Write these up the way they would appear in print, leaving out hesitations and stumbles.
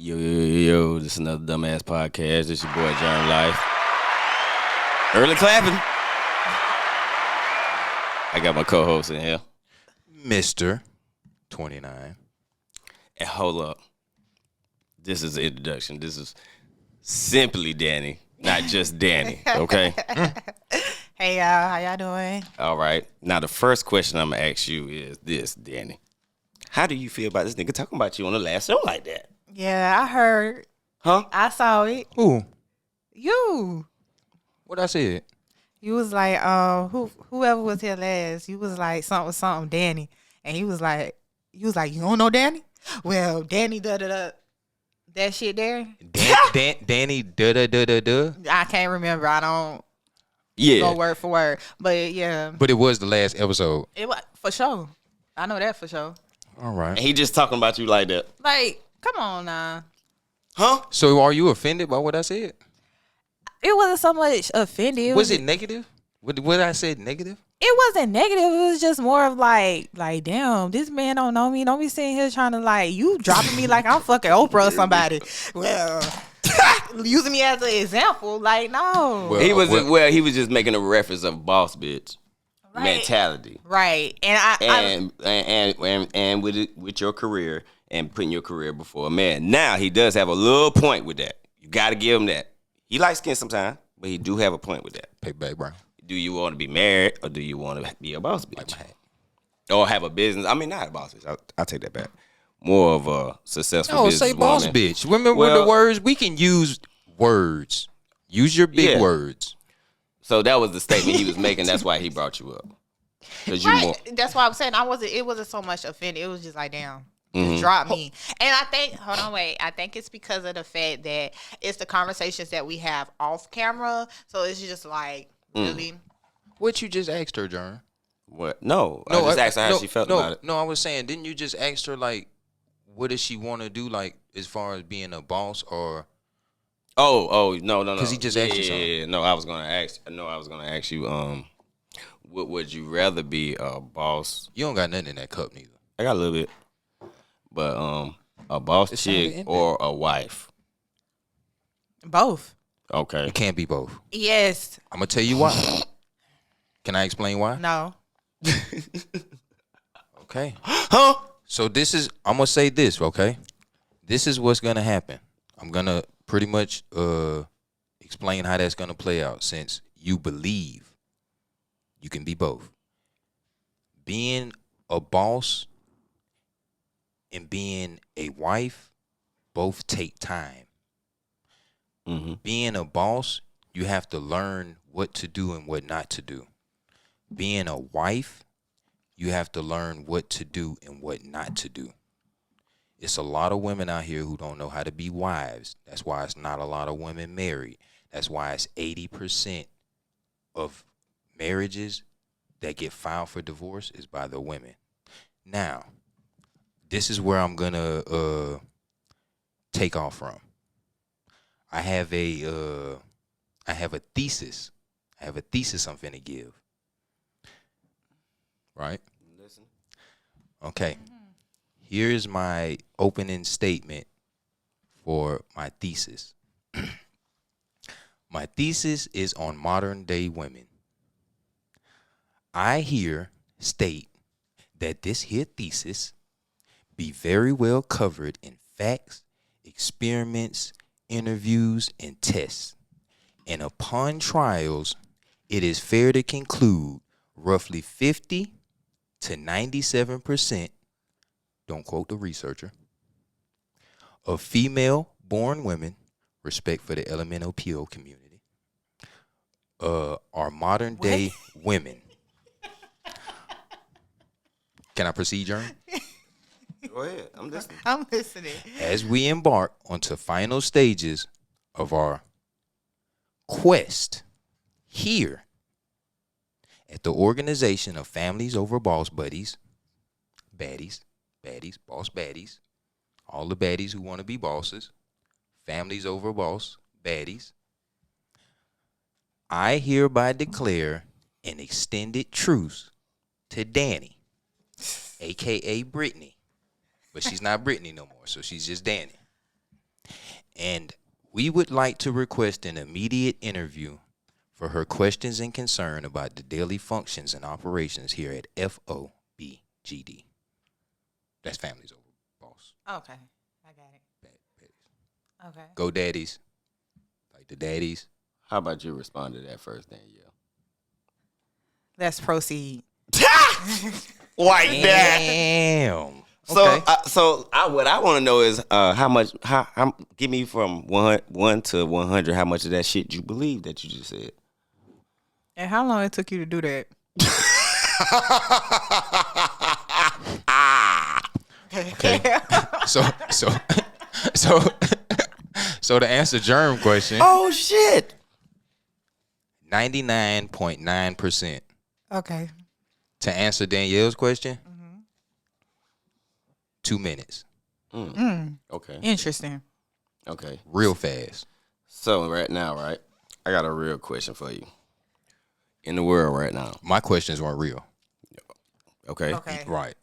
Yo, this is another dumbass podcast. This your boy Germ Life. Early clapping. I got my co-host in here. Mr. 29. And hold up. This is the introduction. This is simply Danny, not just Danny, okay? Hey, y'all. How y'all doing? All right. Now, the first question I'm going to ask you is this, Danny. How do you feel about this nigga talking about you on the last show like that? Yeah, I heard. Huh? I saw it. Who? You. What I said? You was like, whoever was here last, you was like something, Danny. And you was like, you don't know Danny? Well, Danny, da-da-da. That shit there? Danny, da-da-da-da-da. I can't remember. I don't Yeah. go word for word. But, yeah. But it was the last episode. It was, for sure. I know that for sure. All right. And he just talking about you like that. Like, come on now. Huh? So are you offended by what I said? It wasn't so much offended. Was it negative? What I said negative? It wasn't negative. It was just more of like, damn, this man don't know me. Don't be sitting here trying to like, you dropping me like I'm fucking Oprah or somebody. Well, using me as an example, like, no. Well, he was just making a reference of boss bitch mentality. Right. And And with your career and putting your career before a man. Now he does have a little point with that. You got to give him that. He likes skin sometimes, but he do have a point with that. Payback, bro. Do you want to be married or do you want to be a boss bitch? Like my hat. Or have a business? I mean, not a boss bitch. I'll take that back. More of a successful No, business say boss woman. bitch. Remember the words? We can use words. Use your big words. So that was the statement he was making. That's why he brought you up. right. That's why I'm saying it wasn't so much offended. It was just like, damn. Just drop me. And I think, I think it's because of the fact that it's the conversations that we have off camera. So it's just like, really? What you just asked her, John? What? No, I just asked her how she felt about it. No, I was saying, didn't you just ask her, like, what does she want to do, like, as far as being a boss or? Oh, no. Because he just asked you something. Yeah, no, I was gonna ask you, would you rather be a boss? You don't got nothing in that cup, neither. I got a little bit. But a boss chick or a wife? Both. Okay. It can't be both. Yes. I'm going to tell you why. Can I explain why? No. Okay. Huh? So I'm going to say this, okay? This is what's going to happen. I'm going to pretty much explain how that's going to play out since you believe you can be both. Being a boss and being a wife both take time. Mm-hmm. Being a boss, you have to learn what to do and what not to do. Being a wife, you have to learn what to do and what not to do. It's a lot of women out here who don't know how to be wives. That's why it's not a lot of women married. That's why it's 80% of marriages that get filed for divorce is by the women. Now, this is where I'm going to take off from. I have a thesis. I have a thesis I'm finna give. Right? Listen. Okay. Here's my opening statement for my thesis. My thesis is on modern day women. I here state that this here thesis be very well covered in facts, experiments, interviews, and tests. And upon trials, it is fair to conclude roughly 50 to 97%, don't quote the researcher, of female-born women, respect for the LMNOPO community, are modern-day women. Can I proceed, Jern? Go ahead. I'm listening. I'm listening. As we embark onto final stages of our quest here at the Organization of Families Over Boss Buddies, baddies, boss baddies, all the baddies who want to be bosses, families over boss, baddies, I hereby declare an extended truce to Danni, a.k.a. Brittany. But she's not Brittany no more, so she's just Danni. We would like to request an immediate interview for her questions and concern about the daily functions and operations here at FOBGD. That's Families Over Boss. Okay, I got it. Okay. Go Daddies. Like the daddies. How about you respond to that first, Danielle? Let's proceed. Like that. Damn. So, Okay. What I want to know is how much. How give me from 1 to 100. How much of that shit you believe that you just said? And how long it took you to do that? Okay. So to answer Germ question, Oh shit! 99.9%. Okay. To answer Danielle's question, 2 minutes. Okay. Interesting. Okay. Real fast. So right now, right, I got a real question for you. In the world right now, My questions weren't real. okay? Okay. Right.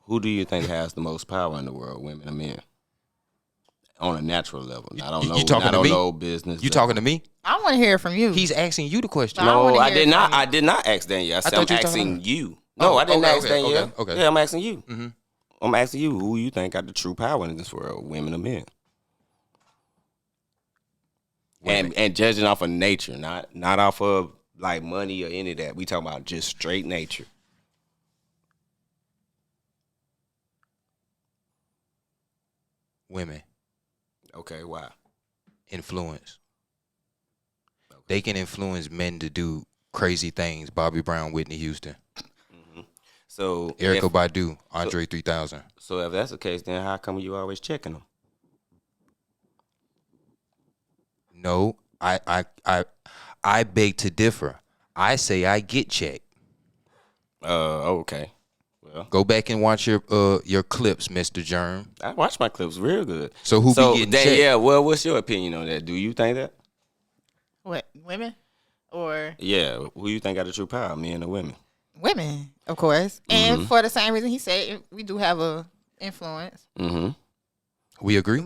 Who do you think has the most power in the world, women or men? On a natural level, not on you talking not to on me? no business. You talking to me? I want to hear it from you. He's asking you the question. I No, wanna I hear did it not. from you. I did not ask Danielle. I said thought I'm you were talking asking about- you. No, Oh, I didn't okay, ask okay, Danielle. okay. Yeah, I'm asking you. Mm-hmm. I'm asking you who you think got the true power in this world, women or men? Women. And judging off of nature, not off of like money or any of that. We talking about just straight nature. Women. Okay, why? Influence. They can influence men to do crazy things. Bobby Brown, Whitney Houston, So Erykah if, Badu, Andre 3000. so if that's the case, then how come you always checking them? No, I beg to differ. I say I get checked. Okay. Well, Go back and watch your clips, Mr. Germ. I watch my clips real good. So who be getting checked? Yeah, well, what's your opinion on that? Do you think that? What, women or Yeah, who you think got the true power, men or women? women, of course, and for the same reason he said, we do have a influence. Mm-hmm. We agree?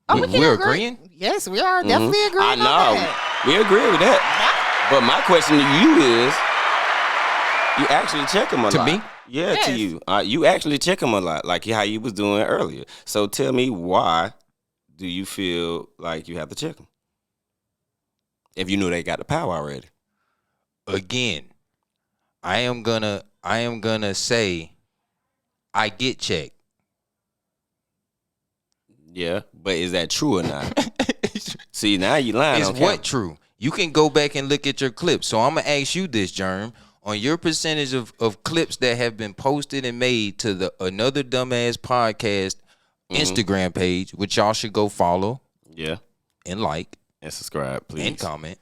Oh, we can We're agree. agreeing? Yes, we are definitely agreeing I on know. that. We agree with that. But my question to you is, you actually check them a To lot. me? Yeah, to Yes. you. You actually check them a lot, like how you was doing earlier. So tell me, why do you feel like you have to check them? If you knew they got the power already. Again, I am gonna say I get checked. Yeah, but is that true or not? See, now you lying Is on what camera. true? You can go back and look at your clips. So I'm gonna ask you this, Germ. On your percentage of clips that have been posted and made to the Another Dumbass Podcast Instagram page, which y'all should go follow Yeah, and like and subscribe, please. and comment.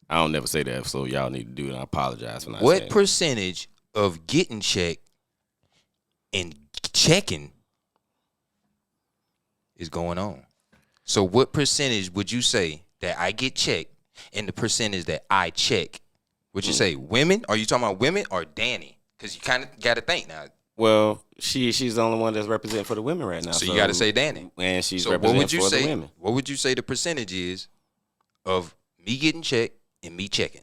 I don't never say that, so y'all need to do it. I apologize for not saying What it. percentage of getting checked and checking is going on? So what percentage would you say that I get checked and the percentage that I check? Would you say women? Are you talking about women or Danny? Because you kind of got to think now. Well, she's the only one that's representing for the women right now. So you got to say Danny. And she's So what representing would you for say? the women. What would you say the percentage is of me getting checked and me checking?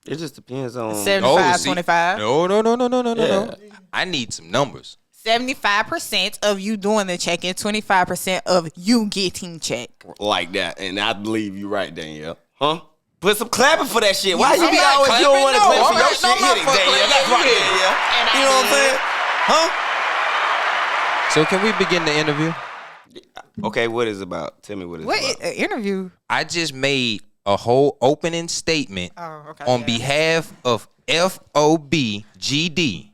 It just depends on 75, see, 25. No. I need some numbers. 75% of you doing the check-in, 25% of you getting checked. like that, and I believe you right, Danielle. Huh? Put some clapping for that shit. Why I'm you be not always you don't clapping, want to no. clap for I'm your not- shit? I'm not Hit it, for Danielle. That's clapping. right, Danielle. And I You know what I'm did. saying? Huh? So can we begin the interview? Okay, what is it about? Tell me what it's What about. interview? I just made a whole opening statement Oh, okay. on yeah. behalf of FOBGD.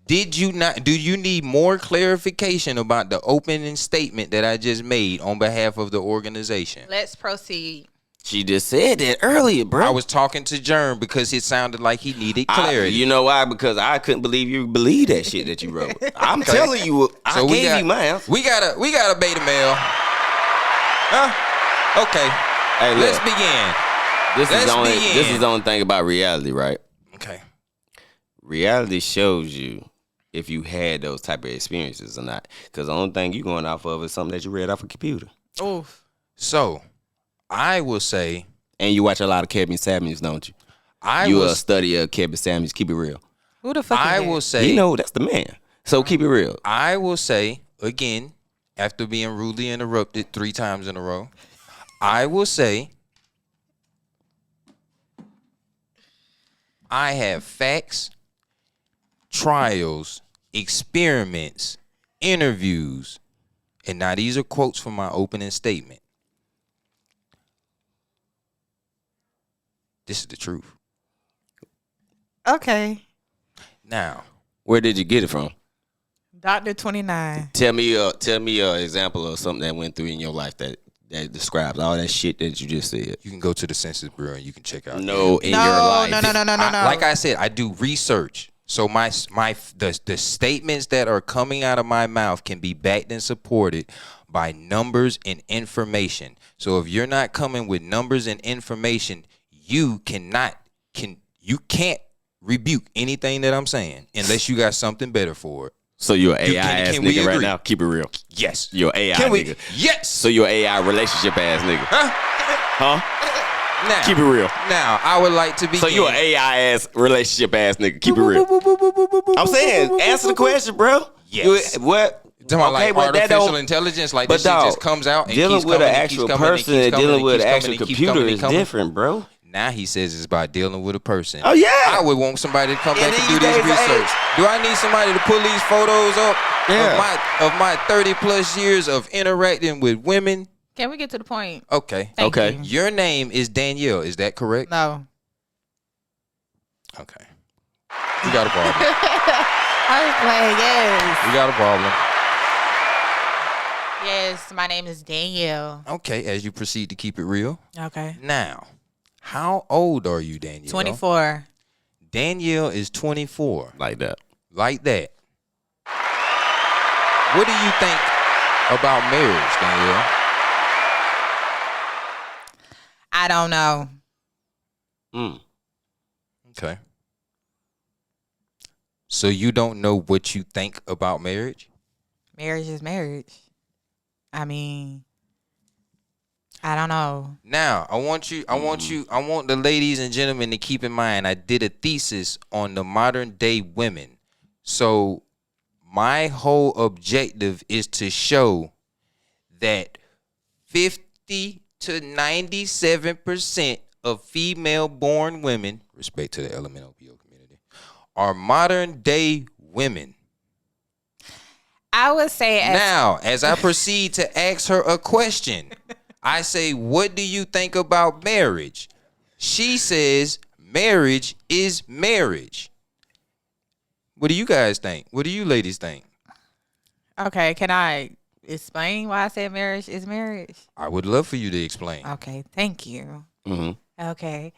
Did you not? Do you need more clarification about the opening statement that I just made on behalf of the organization? Let's proceed. She just said that earlier, bro. I was talking to Germ because it sounded like he needed clarity. You know why? Because I couldn't believe you believe that shit that you wrote. I'm telling you, I So gave you mine. We got a beta mail. Huh? Okay. Hey, look, Let's begin. this let's is the only thing about reality, right? Okay. Reality shows you if you had those type of experiences or not. Because the only thing you going off of is something that you read off a computer. Oof. So, I will say, And you watch a lot of Kevin Samuels, don't you? You a study of Kevin Samuels. Keep it real. Who the fuck? I is will that? say, You know that's the man. So keep it real. I will say again, after being rudely interrupted 3 times in a row, I will say, I have facts, trials, experiments, interviews, and now these are quotes from my opening statement. This is the truth. Okay. Now, Where did you get it from? Dr. 29. Tell me a example of something that went through in your life that describes all that shit that you just said. you can go to the Census Bureau and you can check out. No, in your life. No. Like I said, I do research. So the statements that are coming out of my mouth can be backed and supported by numbers and information. So if you're not coming with numbers and information, you can't rebuke anything that I'm saying unless you got something better for it. So you're an AI ass can we nigga right agree? now? Keep it real. Yes. You're an AI Can we? nigga. Yes. So you're an AI relationship ass nigga. Huh? Now, Keep it real. Now, I would like to begin. So you're an AI ass relationship ass nigga. Keep it real. I'm saying, answer the question, bro. Yes. What? Talking about like but that artificial don't- intelligence, like But this shit dog, just comes out and dealing keeps with coming an and keeps actual coming and person keeps and coming dealing and with keeps an coming actual and keeps computer coming and is coming. different, bro. Now he says it's about dealing with a person. Oh, yeah. I would want somebody to come In back and do these this days of research. age. Do I need somebody to pull these photos up Yeah. of my 30 plus years of interacting with women? Can we get to the point? Okay. Thank Okay. you. Your name is Danielle. Is that correct? No. Okay. We got a problem. I was playing, yes. We got a problem. Yes, my name is Danielle. Okay, as you proceed to keep it real. Okay. Now, how old are you, Danielle? 24. Danielle is 24. Like that. Like that. What do you think about marriage, Danielle? I don't know. Okay. So you don't know what you think about marriage? Marriage is marriage. I mean, I don't know. Now, I want the ladies and gentlemen to keep in mind I did a thesis on the modern day women. So my whole objective is to show that 50 to 97% of female born women, respect to the LMNOPO community, are modern day women. I would say Now, as I proceed to ask her a question, I say, what do you think about marriage? She says, marriage is marriage. What do you guys think? What do you ladies think? Okay, can I explain why I said marriage is marriage? I would love for you to explain. Okay, thank you. Mm-hmm. Okay.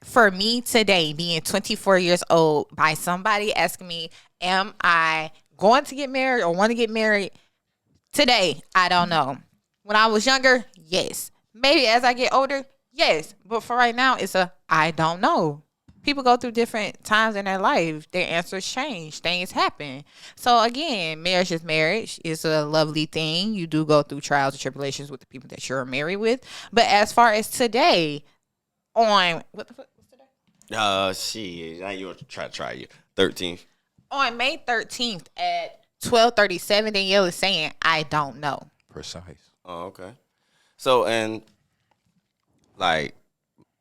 For me today, being 24 years old, by somebody asking me, am I going to get married or want to get married? Today, I don't know. When I was younger, yes. Maybe as I get older, yes. But for right now, it's I don't know. People go through different times in their life. Their answers change. Things happen. So again, marriage is marriage. It's a lovely thing. You do go through trials and tribulations with the people that you're married with. But as far as today, on what the fuck? What's today? Shit. Now you want to try you. 13th. On May 13th at 12:37, Danielle is saying, I don't know. Precise. Oh, okay. So, and like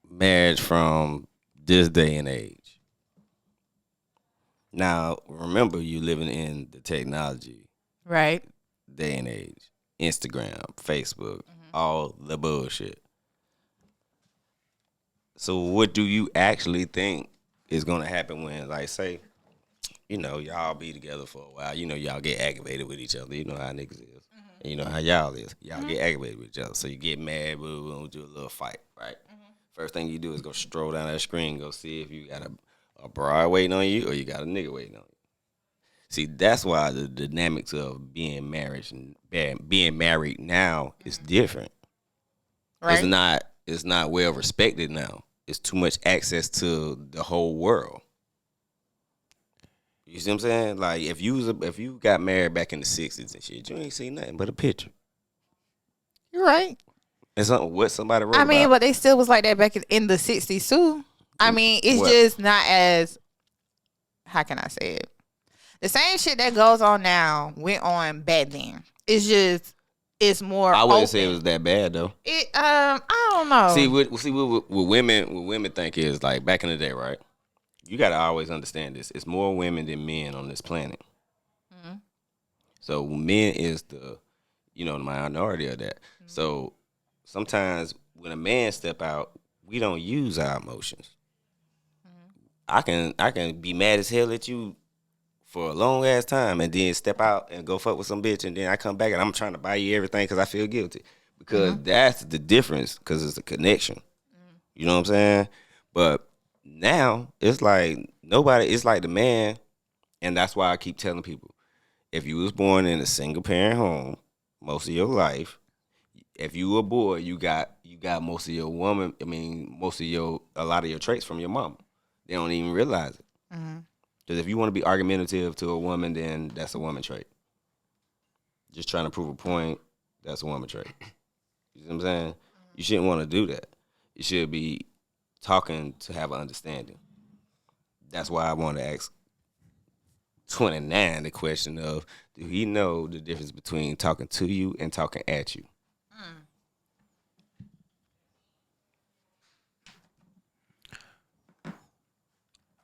marriage from this day and age. Now, remember, you living in the technology Right. day and age. Instagram, Facebook, all the bullshit. So, what do you actually think is going to happen when, like, say, you know, y'all be together for a while. You know, y'all get aggravated with each other. You know how niggas is. And you know how y'all is. Y'all get aggravated with each other. So you get mad, we'll do a little fight, right? First thing you do is go stroll down that screen, go see if you got a bride waiting on you or you got a nigga waiting on you. See, that's why the dynamics of being married and being married now is different. Right. It's not well respected now. It's too much access to the whole world. You see what I'm saying? Like if you got married back in the '60s and shit, you ain't seen nothing but a picture. You're right. And something what somebody wrote. I mean, about. but they still was like that back in the '60s too. I mean, it's What? just not as. How can I say it? The same shit that goes on now went on back then. It's more. I wouldn't open. say it was that bad though. I don't know. See, what women think is like back in the day, right? You got to always understand this. It's more women than men on this planet. Mm-hmm. So men is the minority of that. Mm-hmm. So sometimes when a man step out, we don't use our emotions. Mm-hmm. I can be mad as hell at you for a long ass time and then step out and go fuck with some bitch and then I come back and I'm trying to buy you everything because I feel guilty. Because that's the difference because it's a connection. Mm-hmm. You know what I'm saying? But now it's like it's like the man, and that's why I keep telling people, if you was born in a single parent home most of your life, if you a boy, you got most of your a lot of your traits from your mama. They don't even realize it. Because if you want to be argumentative to a woman, then that's a woman trait. Just trying to prove a point, that's a woman trait. You see what I'm saying? You shouldn't want to do that. You should be talking to have an understanding. That's why I want to ask 29 the question of, do he know the difference between talking to you and talking at you?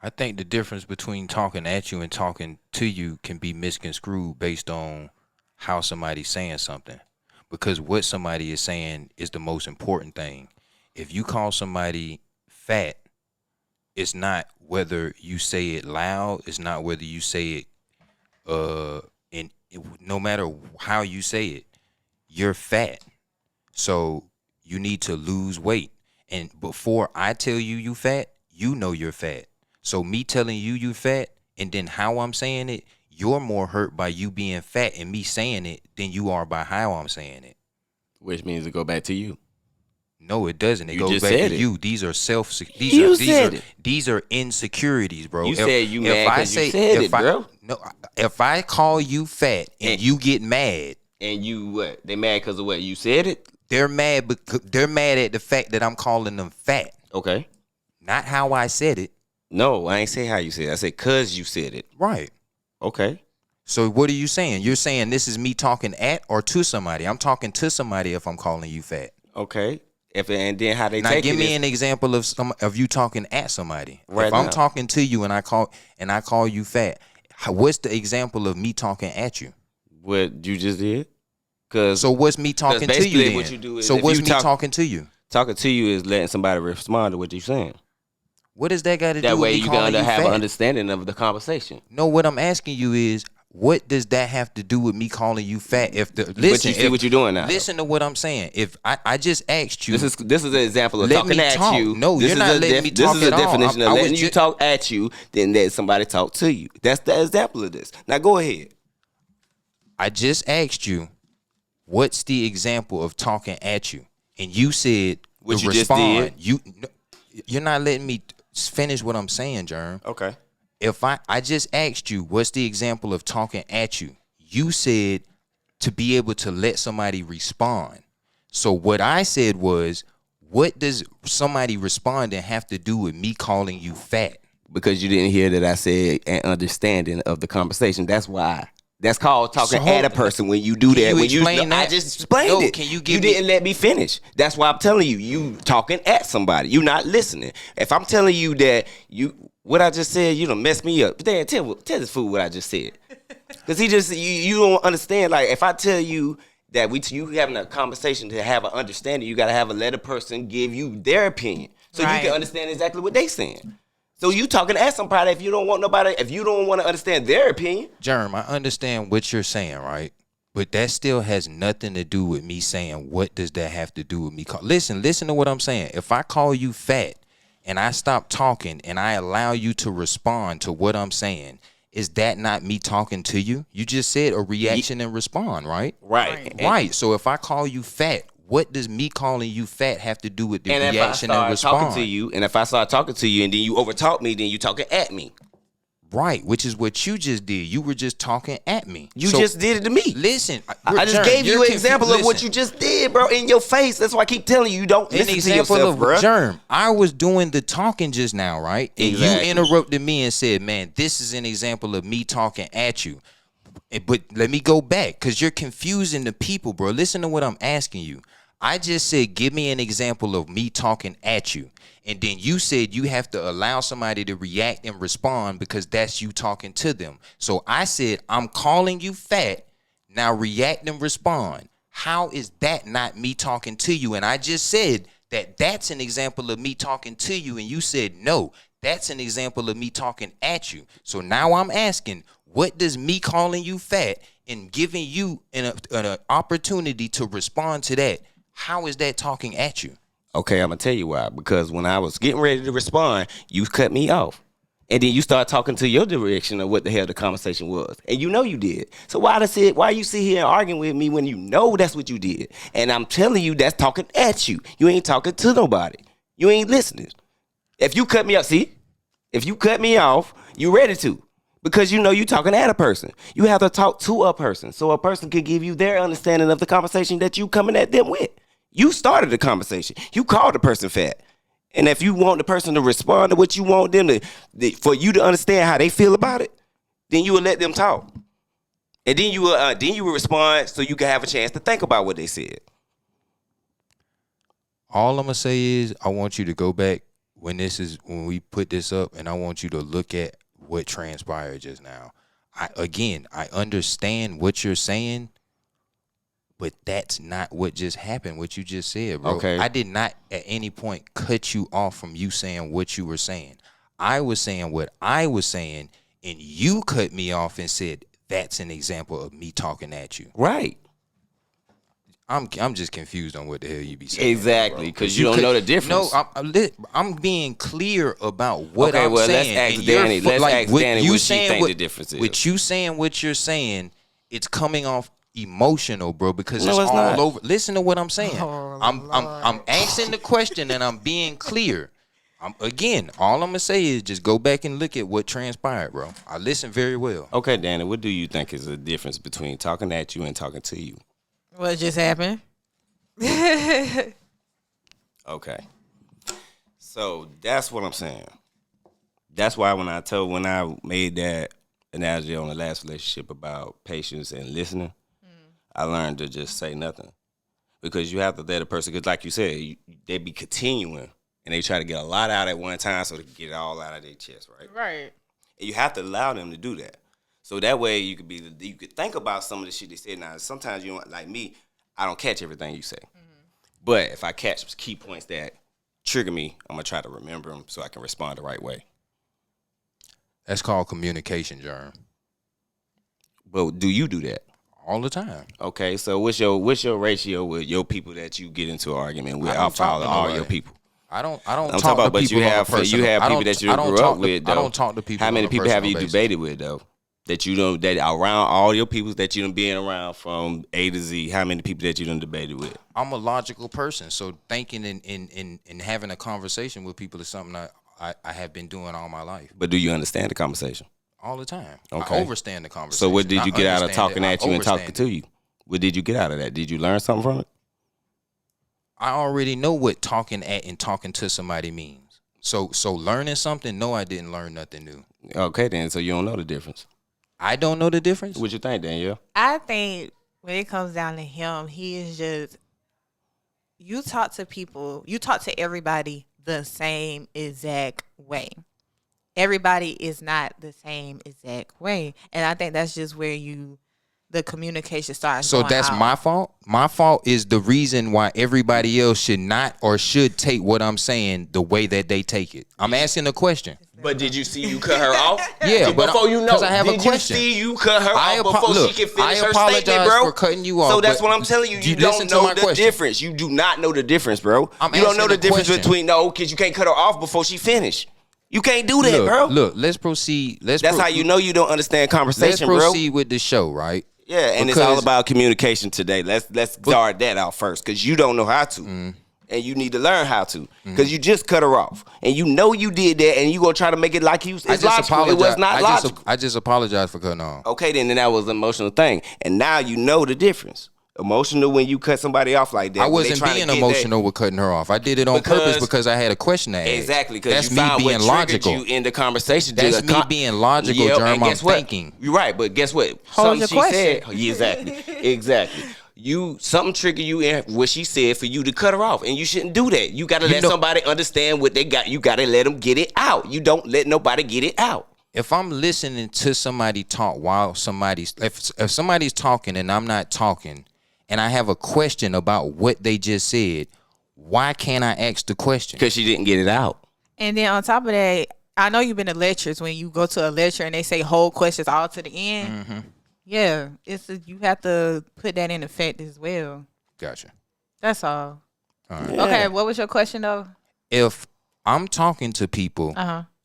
I think the difference between talking at you and talking to you can be misconstrued based on how somebody's saying something. Because what somebody is saying is the most important thing. If you call somebody fat, it's not whether you say it loud. It's not whether you say it, no matter how you say it, you're fat. So you need to lose weight. And before I tell you fat, you know you're fat. So me telling you fat and then how I'm saying it, you're more hurt by you being fat and me saying it than you are by how I'm saying it. Which means to go back to you. No, it doesn't. It You goes just back said to it. you. These are These are insecurities, bro. You said you mad because you said it, bro. No, if I call you fat and you get mad, and you what? They mad because of what? You said it? they're mad because they're mad at the fact that I'm calling them fat. Okay. Not how I said it. No, I ain't say how you said it. I said because you said it. Right. Okay. So what are you saying? You're saying this is me talking at or to somebody. I'm talking to somebody if I'm calling you fat. Okay. And then how they now take it. Now give me an example of you talking at somebody. Right if I'm now. talking to you and I call you fat, what's the example of me talking at you? What you just did? So what's me talking to you then? What you do is so what's me talking to you? Talking to you is letting somebody respond to what you're saying. What does that got to do That with way me you calling can you have fat? an understanding of the conversation. No, what I'm asking you is, what does that have to do with me calling you fat? Listen, but you see what you're doing now. Listen to what I'm saying. If I just asked you, this is an example of let talking me at talk. you. No, you're not letting me talk This is a at all. definition I of was letting you talk at you, then let somebody talk to you. That's the example of this. Now go ahead. I just asked you, what's the example of talking at you? And you said, what you respond. just did. You're not letting me finish what I'm saying, Germ. Okay. If I just asked you, what's the example of talking at you? You said to be able to let somebody respond. So what I said was, what does somebody responding have to do with me calling you fat? Because you didn't hear that I said an understanding of the conversation. That's why. That's called talking at a person when you do that. When explain that? I just explained it. Can you didn't let me finish. That's why I'm telling you. You talking at somebody. You not listening. If I'm telling you that what I just said, you done messed me up. Dan, tell this fool what I just said. Because you don't understand. Like if I tell you that you having a conversation to have an understanding, you got to let a person give you their opinion so you can understand exactly what they saying. So you talking at somebody if you don't want to understand their opinion. Germ, I understand what you're saying, right? But that still has nothing to do with me saying, what does that have to do with me? Listen to what I'm saying. If I call you fat and I stop talking and I allow you to respond to what I'm saying, is that not me talking to you? You just said a reaction and respond, right? Right. So if I call you fat, what does me calling you fat have to do with the reaction and respond? And if I start talking to you and then you overtalk me, then you talking at me. Right, which is what you just did. You were just talking at me. You just did it to me. Listen, I just gave you an example of what you just did, bro, in your face. That's why I keep telling you don't listen to yourself, bro. Germ, I was doing the talking just now, right? And exactly. You interrupted me and said, man, this is an example of me talking at you. But let me go back, because you're confusing the people, bro. Listen to what I'm asking you. I just said, give me an example of me talking at you. And then you said you have to allow somebody to react and respond because that's you talking to them. So I said, I'm calling you fat. Now react and respond. How is that not me talking to you? And I just said that that's an example of me talking to you. And you said, no, that's an example of me talking at you. So now I'm asking, what does me calling you fat and giving you an opportunity to respond to that, how is that talking at you? Okay, I'm going to tell you why. Because when I was getting ready to respond, you cut me off. And then you start talking to your direction of what the hell the conversation was. And you know you did. So why you sit here and arguing with me when you know that's what you did? And I'm telling you that's talking at you. You ain't talking to nobody. You ain't listening. If you cut me off, you ready to. Because you know you talking at a person. You have to talk to a person. So a person can give you their understanding of the conversation that you coming at them with. You started the conversation. You called the person fat. And if you want the person to respond to what you want them to, for you to understand how they feel about it, then you will let them talk. And then you will respond so you can have a chance to think about what they said. All I'm going to say is I want you to go back when we put this up, and I want you to look at what transpired just now. I understand what you're saying, but that's not what just happened, what you just said, bro. Okay. I did not at any point cut you off from you saying what you were saying. I was saying what I was saying, and you cut me off and said, that's an example of me talking at you. Right. I'm just confused on what the hell you be saying. Exactly, because you don't know the difference. No, I'm being clear about what I'm saying. Let's ask Danny. Let's ask Danny what she think the difference is. What you saying, what you're saying, it's coming off emotional, bro, because no, it's all not. over. Listen to what I'm saying. I'm asking the question and I'm being clear. Again, all I'm gonna say is just go back and look at what transpired, bro. I listened very well. Okay, Danny, what do you think is the difference between talking at you and talking to you? What just happened? Okay. So that's what I'm saying. That's why when I made that analogy on the last relationship about patience and listening, I learned to just say nothing. Because you have to let a person, because like you said, they be continuing and they try to get a lot out at one time so they can get it all out of their chest, right? Right. And you have to allow them to do that. So that way you could think about some of the shit they said. Now, sometimes you don't, like me, I don't catch everything you say. Mm-hmm. But if I catch key points that trigger me, I'm going to try to remember them so I can respond the right way. That's called communication, Germ. But do you do that? All the time. Okay, so what's your ratio with your people that you get into an argument with? I'll follow all your people. I don't I'm talk talking about, to but people you have people that you grew up with, though. I don't talk to people. How many on a people have you basis. debated with, though? That you know that around all your people that you done been around from A to Z, how many people that you done debated with? I'm a logical person, so thinking and having a conversation with people is something I have been doing all my life. But do you understand the conversation? All the time. Okay. I overstand the conversation. So what did you get out of talking at you and talking to you? What did you get out of that? Did you learn something from it? I already know what talking at and talking to somebody means. So learning something, no, I didn't learn nothing new. Okay, then. So you don't know the difference. I don't know the difference? What you think, Danielle? I think when it comes down to him, he is just, you talk to everybody the same exact way. Everybody is not the same exact way. And I think that's just where the communication starts. So that's out. my fault? My fault is the reason why everybody else should not or should take what I'm saying the way that they take it. I'm asking a question. But did you see you cut her off? Yeah, but before you know, I have did a question. You see you cut her off before she can finish her statement, bro? For cutting you off. So that's what I'm telling you. You don't know the difference. You do not know the difference, bro. You don't know the difference between because you can't cut her off before she finish. You can't do that, bro. Look, let's proceed. That's how you know you don't understand conversation, bro. Let's proceed with the show, right? Yeah, and it's all about communication today. Let's start that out first, because you don't know how to. And you need to learn how to, because you just cut her off, and you know you did that, and you gonna try to make it like it's logical. It was not logical. I just apologize for cutting off. Okay, then that was an emotional thing, and now you know the difference. Emotional when you cut somebody off like that. I wasn't being emotional with cutting her off. I did it on purpose because I had a question to ask. Exactly, because you found what triggered you in the conversation. That's me being logical, Germ. I'm thinking. You're right, but guess what? Something she said. Exactly. Something triggered you in what she said for you to cut her off, and you shouldn't do that. You gotta let somebody understand what they got. You gotta let them get it out. You don't let nobody get it out. If I'm listening to somebody talk while if somebody's talking and I'm not talking, and I have a question about what they just said, why can't I ask the question? Because she didn't get it out. And then on top of that, I know you've been to lectures when you go to a lecture and they say hold questions all to the end. Mm-hmm. Yeah, you have to put that in effect as well. Gotcha. That's all. Right. Yeah. Okay, what was your question though? If I'm talking to people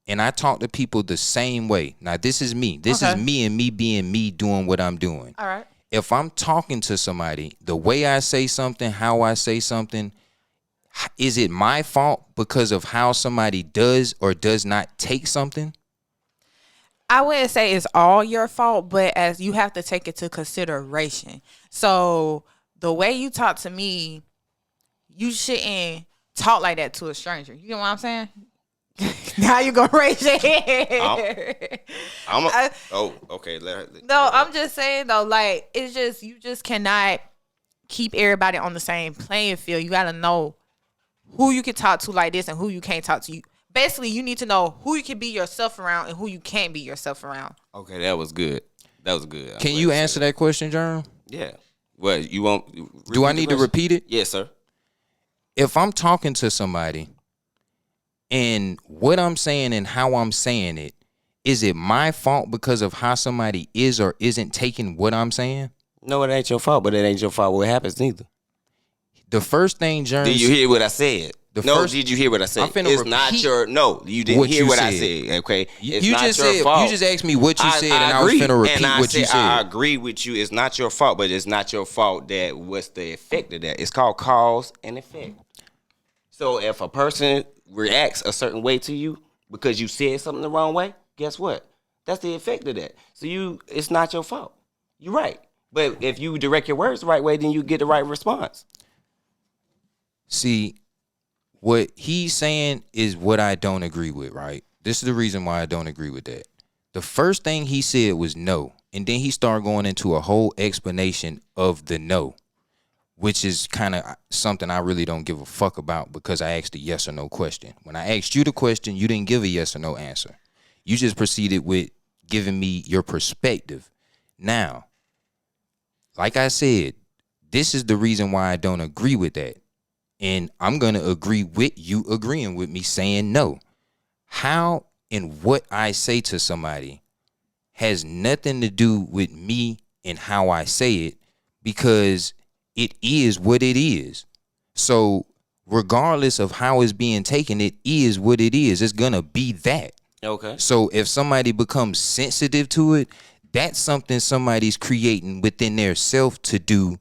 and I talk to people the same way, now this is me. This is me and me being me doing what I'm doing. All right. If I'm talking to somebody, the way I say something, how I say something, is it my fault because of how somebody does or does not take something? I wouldn't say it's all your fault, but as you have to take it to consideration. So the way you talk to me, you shouldn't talk like that to a stranger. You get what I'm saying? Now you gonna raise your hand. Okay. I'm just saying though, like it's just you just cannot keep everybody on the same playing field. You gotta know who you can talk to like this and who you can't talk to. Basically, you need to know who you can be yourself around and who you can't be yourself around. Okay, that was good. Can you answer that question, Germ? Yeah. Well, you won't. Do I need to repeat it? Yes, sir. If I'm talking to somebody and what I'm saying and how I'm saying it, is it my fault because of how somebody is or isn't taking what I'm saying? No, it ain't your fault, but it ain't your fault what happens neither. The first thing, Germ. Did you hear what I said? Did you hear what I said? It's not your. No, you didn't hear what I said. Okay, it's you not just your said. fault. You just asked me what you said, and I was finna repeat what you said. I agree with you. It's not your fault, but it's not your fault that what's the effect of that? It's called cause and effect. So if a person reacts a certain way to you because you said something the wrong way, guess what? That's the effect of that. So it's not your fault. You're right. But if you direct your words the right way, then you get the right response. See, what he's saying is what I don't agree with, right? This is the reason why I don't agree with that. The first thing he said was no, and then he started going into a whole explanation of the no, which is kind of something I really don't give a fuck about because I asked a yes or no question. When I asked you the question, you didn't give a yes or no answer. You just proceeded with giving me your perspective. Now, like I said, this is the reason why I don't agree with that. And I'm going to agree with you agreeing with me saying no. How and what I say to somebody has nothing to do with me and how I say it because it is what it is. So regardless of how it's being taken, it is what it is. It's going to be that. Okay. So if somebody becomes sensitive to it, that's something somebody's creating within their self to do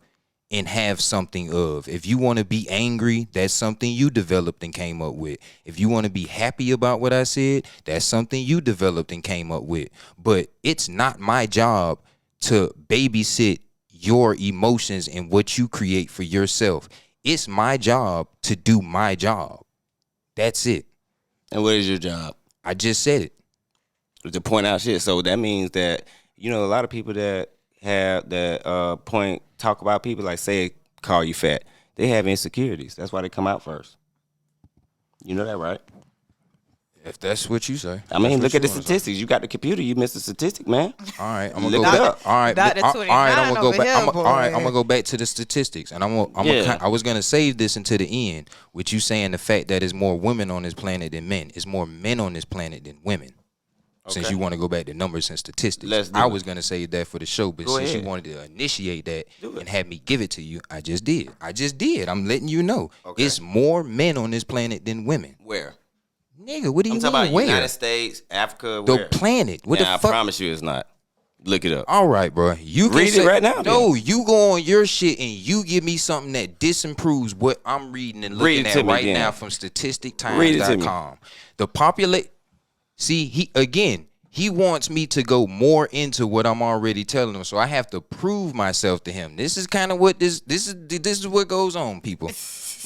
and have something of. If you want to be angry, that's something you developed and came up with. If you want to be happy about what I said, that's something you developed and came up with. But it's not my job to babysit your emotions and what you create for yourself. It's my job to do my job. That's it. And what is your job? I just said it. To point out shit. So that means that, a lot of people that have that talk about people like say call you fat. They have insecurities. That's why they come out first. You know that, right? If that's what you say. I mean, look at the statistics. You got the computer. You missed the statistic, man. All right, I'm gonna look go it up. All right, I'm gonna go back. All right, I'm gonna go back to the statistics, and I was gonna save this until the end, with you saying the fact that there's more women on this planet than men. It's more men on this planet than women. Okay. Since you want to go back to numbers and statistics, I was gonna save that for the show, but since you wanted to initiate that and have me give it to you, I just did. I'm letting you know, it's more men on this planet than women. Where? Nigga, what do you mean? I'm talking about where? United States, Africa, the planet. What the fuck? I promise you it's not. Look it up. All right, bro. You can read it right now. No, you go on your shit and you give me something that disapproves what I'm reading and looking at right now from statistictimes.com. The population. See, he wants me to go more into what I'm already telling him, so I have to prove myself to him. This is kind of what this is what goes on, people.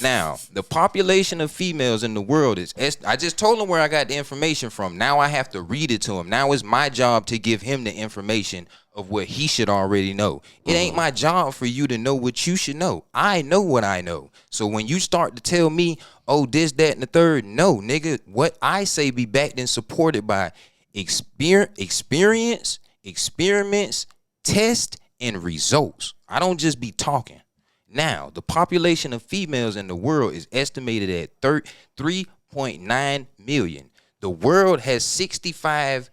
Now, the population of females in the world is, I just told him where I got the information from. Now I have to read it to him. Now it's my job to give him the information of what he should already know. It ain't my job for you to know what you should know. I know what I know. So when you start to tell me, oh, this, that, and the third, no, nigga, what I say be backed and supported by experience, experiments, tests, and results. I don't just be talking. Now, the population of females in the world is estimated at 3.9 million. The world has 65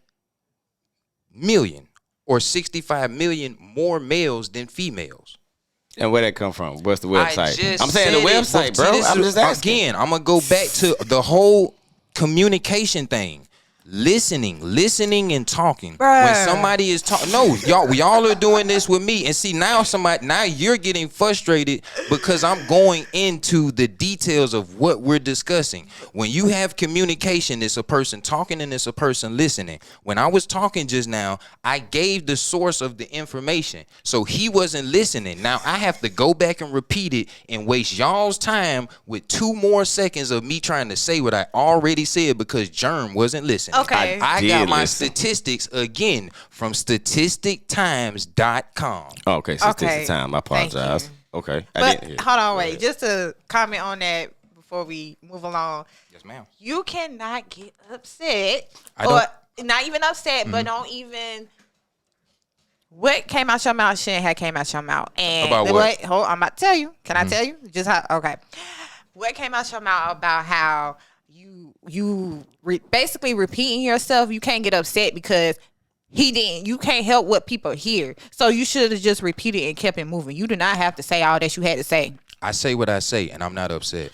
million or 65 million more males than females. And where that come from? What's the website? I'm saying the website, bro. I'm just asking. Again, I'm going to go back to the whole communication thing. Listening and talking. Bruh. When somebody is talking, no, y'all are doing this with me, and see now you're getting frustrated because I'm going into the details of what we're discussing. When you have communication, it's a person talking and it's a person listening. When I was talking just now, I gave the source of the information, so he wasn't listening. Now I have to go back and repeat it and waste y'all's time with 2 more seconds of me trying to say what I already said because Germ wasn't listening. Okay. I got my statistics again from statistictimes.com. Oh, okay, Statistics Time. I apologize. Okay. But hold on, wait. Just to comment on that before we move along. Yes, ma'am. You cannot get upset. Or not even upset, but don't even. What came out your mouth shouldn't have came out your mouth. And about what? Hold, I'm about to tell you. Can I tell you? Just how? Okay. What came out your mouth about how you basically repeating yourself? You can't get upset because he didn't. You can't help what people hear. So you should have just repeated and kept it moving. You do not have to say all that you had to say. I say what I say, and I'm not upset.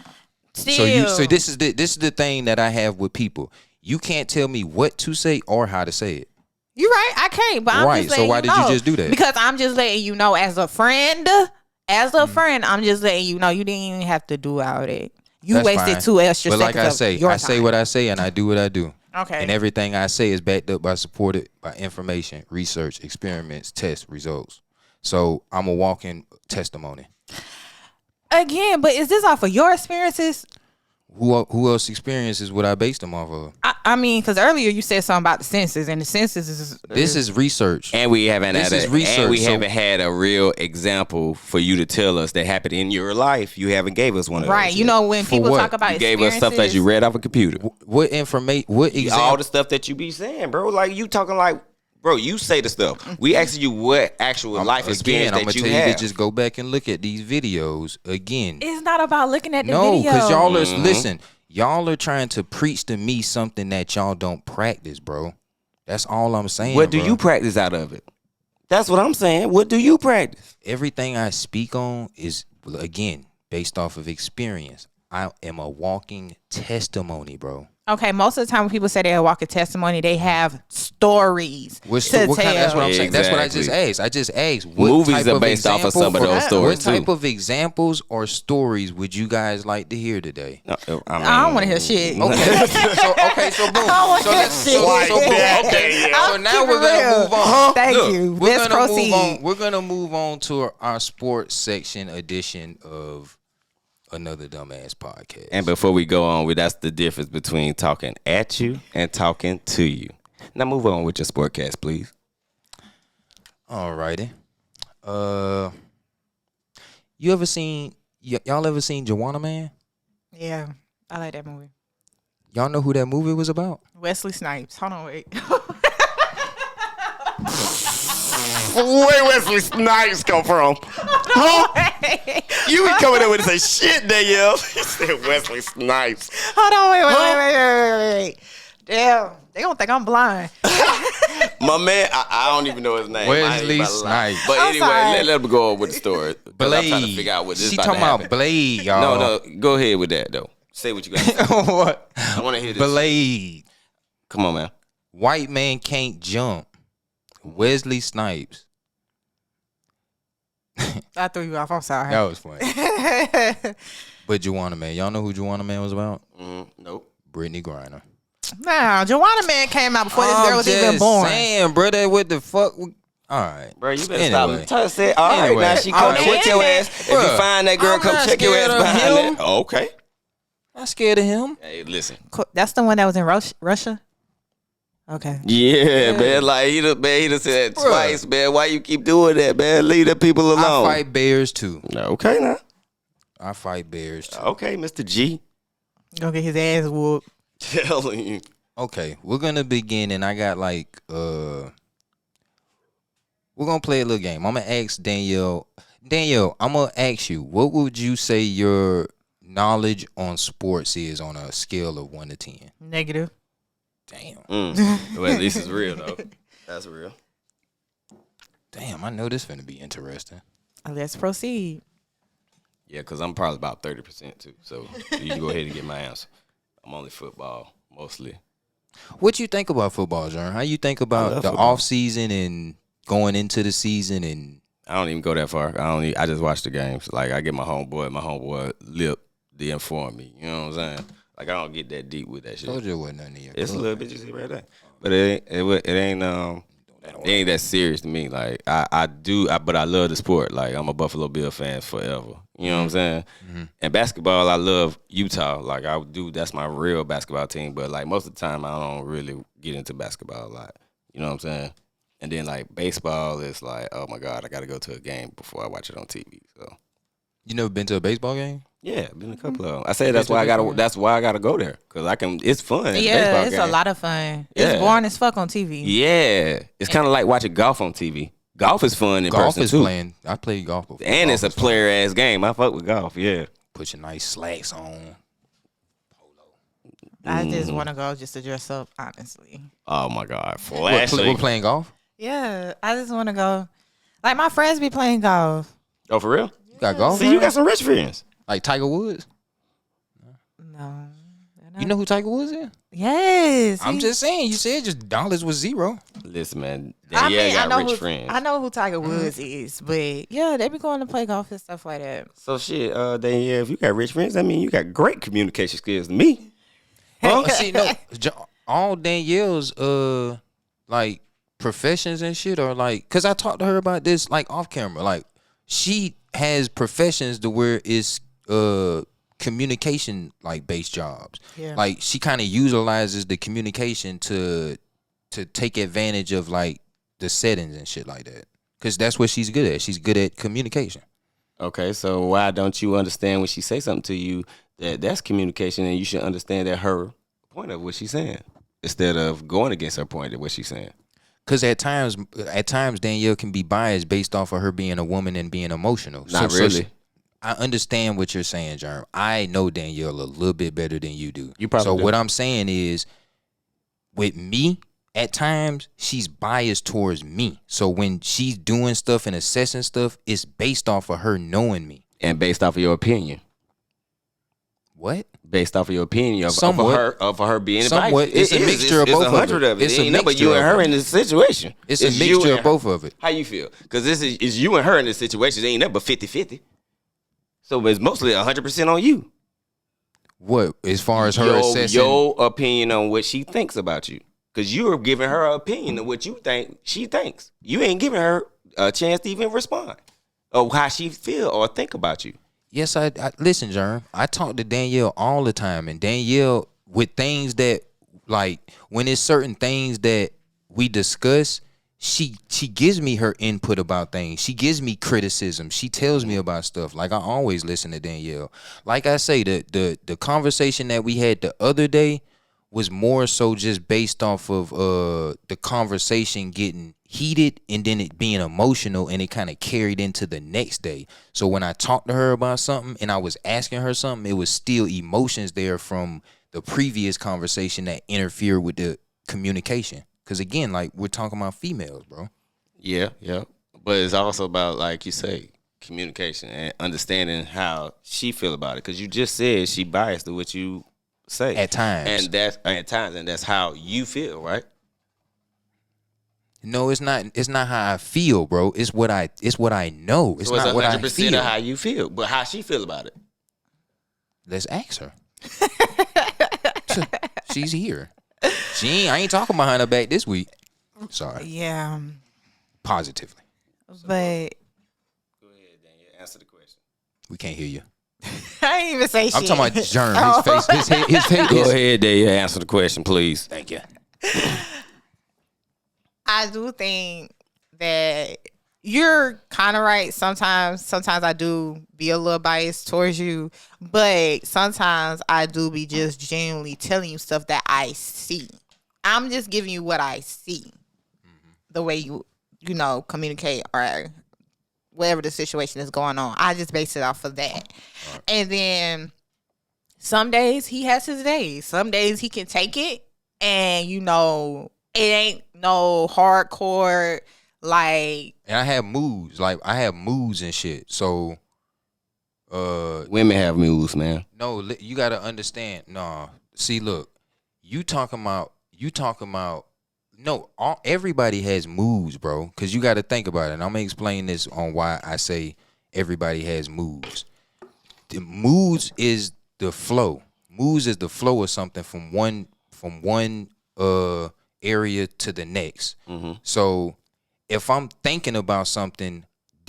Still. So this is the thing that I have with people. You can't tell me what to say or how to say it. You're right. I can't. But I'm just letting so why did you just do that? Because I'm just letting you know as a friend. As a friend, I'm just letting you know you didn't even have to do all that. You That's wasted fine. 2 extra but seconds. But like I say what I say and I do what I do. Okay. And everything I say is backed up supported by information, research, experiments, tests, results. So I'm a walking testimony. Again, but is this off of your experiences? Who else experiences what I based them off of? I mean, because earlier you said something about the census, and the census is this is research, and we haven't haven't had a real example for you to tell us that happened in your life. You haven't gave us one of those. Right? You know, when people talk about you gave us stuff that you read off a computer. What information? What example? All the stuff that you be saying, bro. Like you talking like. Bro, you say the stuff. We asking you what actual life experience that you have. I'm gonna tell you to just go back and look at these videos again. It's not about looking at the video. No, because y'all are listen. Y'all are trying to preach to me something that y'all don't practice, bro. That's all I'm saying. What do you practice out of it? That's what I'm saying. What do you practice? Everything I speak on is, again, based off of experience. I am a walking testimony, bro. Okay, most of the time when people say they're a walking testimony, they have stories to tell. That's what I'm saying. That's what I just asked. I just asked. What movies are based off of some of those stories, What type of examples or stories would you guys like to hear today? I don't want to hear shit. Okay, so boom. So now we're gonna move on. Thank you. Let's proceed. We're gonna move on to our sports section edition of Another Dumbass Podcast. And before we go on, that's the difference between talking at you and talking to you. Now move on with your sportcast, please. Alrighty. Y'all ever seen Joanna Man? Yeah, I like that movie. Y'all know who that movie was about? Wesley Snipes. Hold on, wait. Where Wesley Snipes come from? Huh? You be coming in with say shit, Danielle. You said Wesley Snipes. Hold on, wait. Damn, they gonna think I'm blind. My man, I don't even know his name. Wesley Snipes. But anyway, let him go on with the story. Blade. I'm trying to figure out what this is She about talking to happen. about Blade, y'all. No, go ahead with that though. Say what you got. What? I want to hear this. Blade. Come on, man. White man can't jump. Wesley Snipes. I threw you off. I'm sorry. That was funny. But Juwanna Man, y'all know who Juwanna Man was about? Nope. Brittany Griner. Nah, Juwanna Man came out before this girl was even born. Saying, brother, what the fuck? All right, Bro, you better Anyway. stop. Tell her say, all right, now she come check your ass. If you find that girl, I'm come not check your scared ass of behind him. that. Okay. I'm scared of him. Hey, listen. That's the one that was in Russia? Okay. Yeah, man. Like he done said that twice, man. Why you keep doing that, man? Leave the people alone. I fight bears too. Okay, now. I fight bears too. Okay, Mr. G. Gonna get his ass whooped. Telling you. Okay, we're gonna begin, and I got like we're gonna play a little game. I'm gonna ask Danielle. Danielle, I'm gonna ask you, what would you say your knowledge on sports is on a scale of 1 to 10? Negative. Damn. Well, at least it's real though. That's real. Damn, I know this finna be interesting. Let's proceed. Yeah, because I'm probably about 30% too. So you can go ahead and get my answer. I'm only football mostly. What you think about football, John? How you think about the football. off season and going into the season? And I don't even go that far. I just watch the games. Like I get my homeboy lip to inform me. You know what I'm saying? Like I don't get that deep with that shit. told you it wasn't none of your It's a club. little bit you see right there, but it ain't that serious to me. Like but I love the sport. Like I'm a Buffalo Bill fan forever. You know what I'm saying? Mm-hmm. And basketball, I love Utah. Like that's my real basketball team. But like most of the time, I don't really get into basketball a lot. You know what I'm saying? And then like baseball is like, oh my God, I got to go to a game before I watch it on TV. So You never been to a baseball game? yeah, been a couple of them. I say that's why I gotta go there because it's fun. Yeah, it's game. a lot of fun. Yeah. It's boring as fuck on TV. Yeah, it's kind of like watching golf on TV. Golf is fun in Golf person is too. playing. I played golf before. And Golf it's a is fun. player ass game. I fuck with golf. Yeah. Put your nice slacks on. I just want to go just to dress up, honestly. Oh my God, What, flashing. we're playing golf? Yeah, I just want to go. Like my friends be playing golf. Oh, for real? You got golf? See, you got some rich friends. Like Tiger Woods? No. You know who Tiger Woods is? Yes. I'm just saying. You said just dollars was zero. Listen, man. I Yeah, got know rich who, friends. I know who Tiger Woods is, but yeah, they be going to play golf and stuff like that. So shit. Then yeah, if you got rich friends, I mean, you got great communication skills to me. Huh? See, no, all Danielle's like professions and shit are like, cause I talked to her about this like off camera. Like she has professions to where it's communication like based jobs. Yeah. Like she kind of utilizes the communication to take advantage of like the settings and shit like that. Cause that's what she's good at. She's good at communication. Okay, so why don't you understand when she say something to you that's communication, and you should understand that her point of what she's saying instead of going against her point of what she's saying? Cause at times Danielle can be biased based off of her being a woman and being emotional. Not really. I understand what you're saying, Germ. I know Danielle a little bit better than you do. You probably so do. what I'm saying is, with me, at times she's biased towards me. So when she's doing stuff and assessing stuff, it's based off of her knowing me. And based off of your opinion. What? Based off of your opinion of Somewhat. her being Somewhat. advice. It's a mixture of both of it. 100 of it. It's It a ain't nothing but mixture you and of her it. in this situation. It's a you mixture and of both of it. How you feel? Because this is you and her in this situation. It ain't nothing but 50-50. So it's mostly 100% on you. What? As far as her assessing. Your opinion on what she thinks about you. Because you are giving her an opinion of what you think she thinks. You ain't giving her a chance to even respond or how she feel or think about you. Yes, I listen, Germ. I talk to Danielle all the time, and Danielle, with things that, like, when it's certain things that we discuss, she gives me her input about things. She gives me criticism. She tells me about stuff. Like, I always listen to Danielle. Like I say, the conversation that we had the other day was more so just based off of the conversation getting heated and then it being emotional, and it kind of carried into the next day. So when I talked to her about something and I was asking her something, it was still emotions there from the previous conversation that interfered with the communication. Because again, like, we're talking about females, bro. Yeah. But it's also about, like you say, communication and understanding how she feel about it. Because you just said she biased to what you say At times. and that's how you feel, right? No, it's not. It's not how I feel, bro. It's what I know. It's So not what I 100% feel. of how you feel, but how she feel about it. Let's ask her. She's here. I ain't talking behind her back this week. Sorry. Yeah. Positively. But Go ahead, Daniel. Answer the question. We can't hear you. I ain't even say shit. I'm talking about Germ. His face. His face. Go ahead, Daniel. Answer the question, please. Thank you. I do think that you're kind of right. Sometimes I do be a little biased towards you, but sometimes I do be just genuinely telling you stuff that I see. I'm just giving you what I see, the way you communicate or whatever the situation is going on. I just base it off of that. Right. And then some days he has his days. Some days he can take it, and it ain't no hardcore like. And I have moods. Like I have moods and shit. So, women have moods, man. No, you gotta understand. No, see, look, you talking about. No, everybody has moods, bro. Because you got to think about it. And I'm going to explain this on why I say everybody has moods. The moods is the flow. Moods is the flow of something from one area to the next. Mm-hmm. So if I'm thinking about something,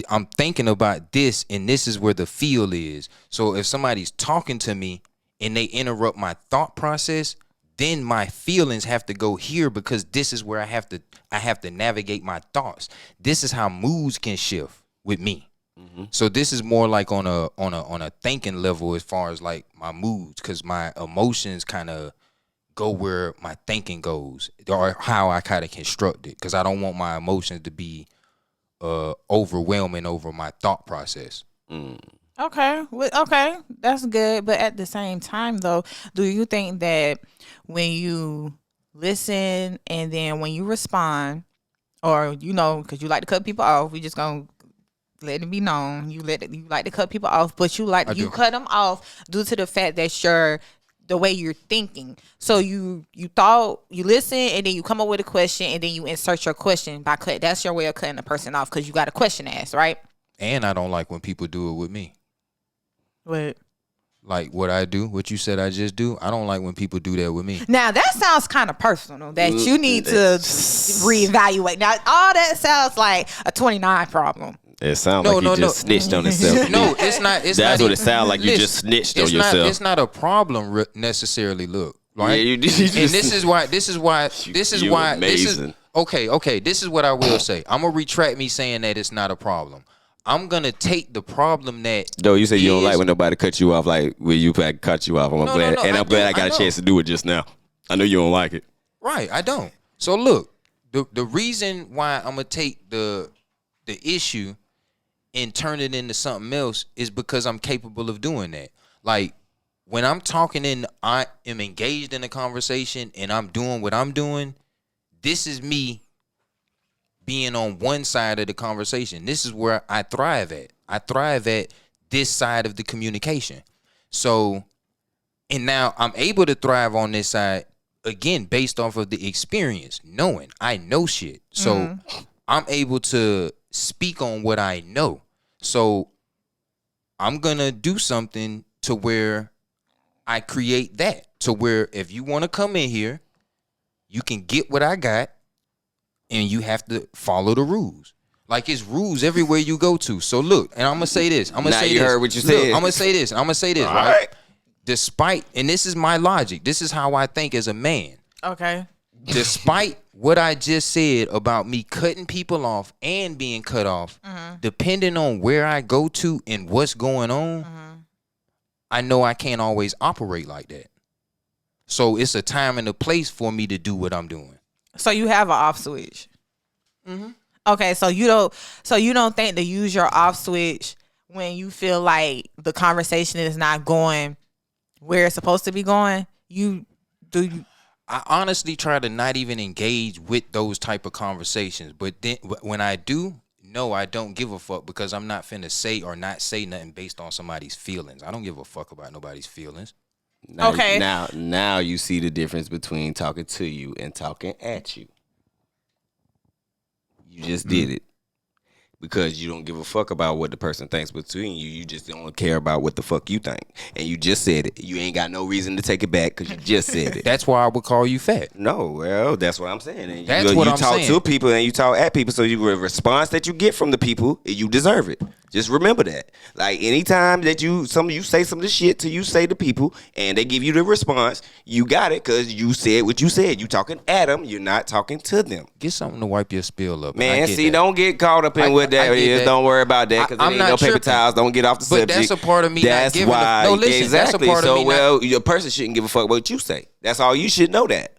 I'm thinking about this, and this is where the feel is. So if somebody's talking to me and they interrupt my thought process, then my feelings have to go here because this is where I have to navigate my thoughts. This is how moods can shift with me. Mm-hmm. So this is more like on a thinking level as far as like my moods, because my emotions kind of go where my thinking goes, or how I kind of construct it, because I don't want my emotions to be overwhelming over my thought process. Okay, that's good. But at the same time, though, do you think that when you listen and then when you respond, or because you like to cut people off, we just gonna let it be known you like to cut people off, but you cut them off due to the fact that the way you're thinking. So you listen, and then you come up with a question, and then you insert your question by cut. That's your way of cutting the person off because you got a question to ask, right? And I don't like when people do it with me. What? Like what I do, what you said I just do. I don't like when people do that with me. Now that sounds kind of personal that you need to reevaluate. Now all that sounds like a 29 problem. It sounds like you just snitched on yourself. No, it's not. That's what it sounds like. You just snitched on yourself. It's not a problem necessarily. Look, right? Yeah, and this is why. Amazing. Okay. This is what I will say. I'm gonna retract me saying that it's not a problem. I'm gonna take the problem that. Though you say you don't like when nobody cut you off, like when you cut you off. I'm glad I got a chance to do it just now. I know you don't like it. Right, I don't. So look, the reason why I'm gonna take the issue and turn it into something else is because I'm capable of doing that. Like when I'm talking and I am engaged in a conversation and I'm doing what I'm doing, this is me being on one side of the conversation. This is where I thrive at. I thrive at this side of the communication. So, and now I'm able to thrive on this side, again, based off of the experience, knowing I know shit. So I'm able to speak on what I know. So I'm going to do something to where I create that. To where if you want to come in here, you can get what I got. And you have to follow the rules. Like it's rules everywhere you go to. So look, and I'm gonna say this. Heard what you said. I'm gonna say this. Right? Despite, and this is my logic. This is how I think as a man. Okay. Despite what I just said about me cutting people off and being cut off, depending on where I go to and what's going on, I know I can't always operate like that. So it's a time and a place for me to do what I'm doing. So you have an off switch. Mm-hmm. Okay, so you don't think to use your off switch when you feel like the conversation is not going where it's supposed to be going. I honestly try to not even engage with those type of conversations, but then when I do, no, I don't give a fuck because I'm not finna say or not say nothing based on somebody's feelings. I don't give a fuck about nobody's feelings. Now you see the difference between talking to you and talking at you. You just did it. Because you don't give a fuck about what the person thinks between you. You just don't care about what the fuck you think. And you just said it. You ain't got no reason to take it back because you just said it. That's why I would call you fat. No, well, that's what I'm saying. And that's what I'm saying. You talk to people and you talk at people, so you response that you get from the people, you deserve it. Just remember that. Like, anytime that you say some of the shit to you say to people and they give you the response, you got it because you said what you said. You talking at them, you're not talking to them. Get something to wipe your spill up. Man, see, don't get caught up in what that is. Don't worry about that because ain't no paper towels. Don't get off the subject. But that's a part of me not giving no, listen, exactly. That's a part of me well, your person shouldn't give a fuck what you say. That's all. You should know that.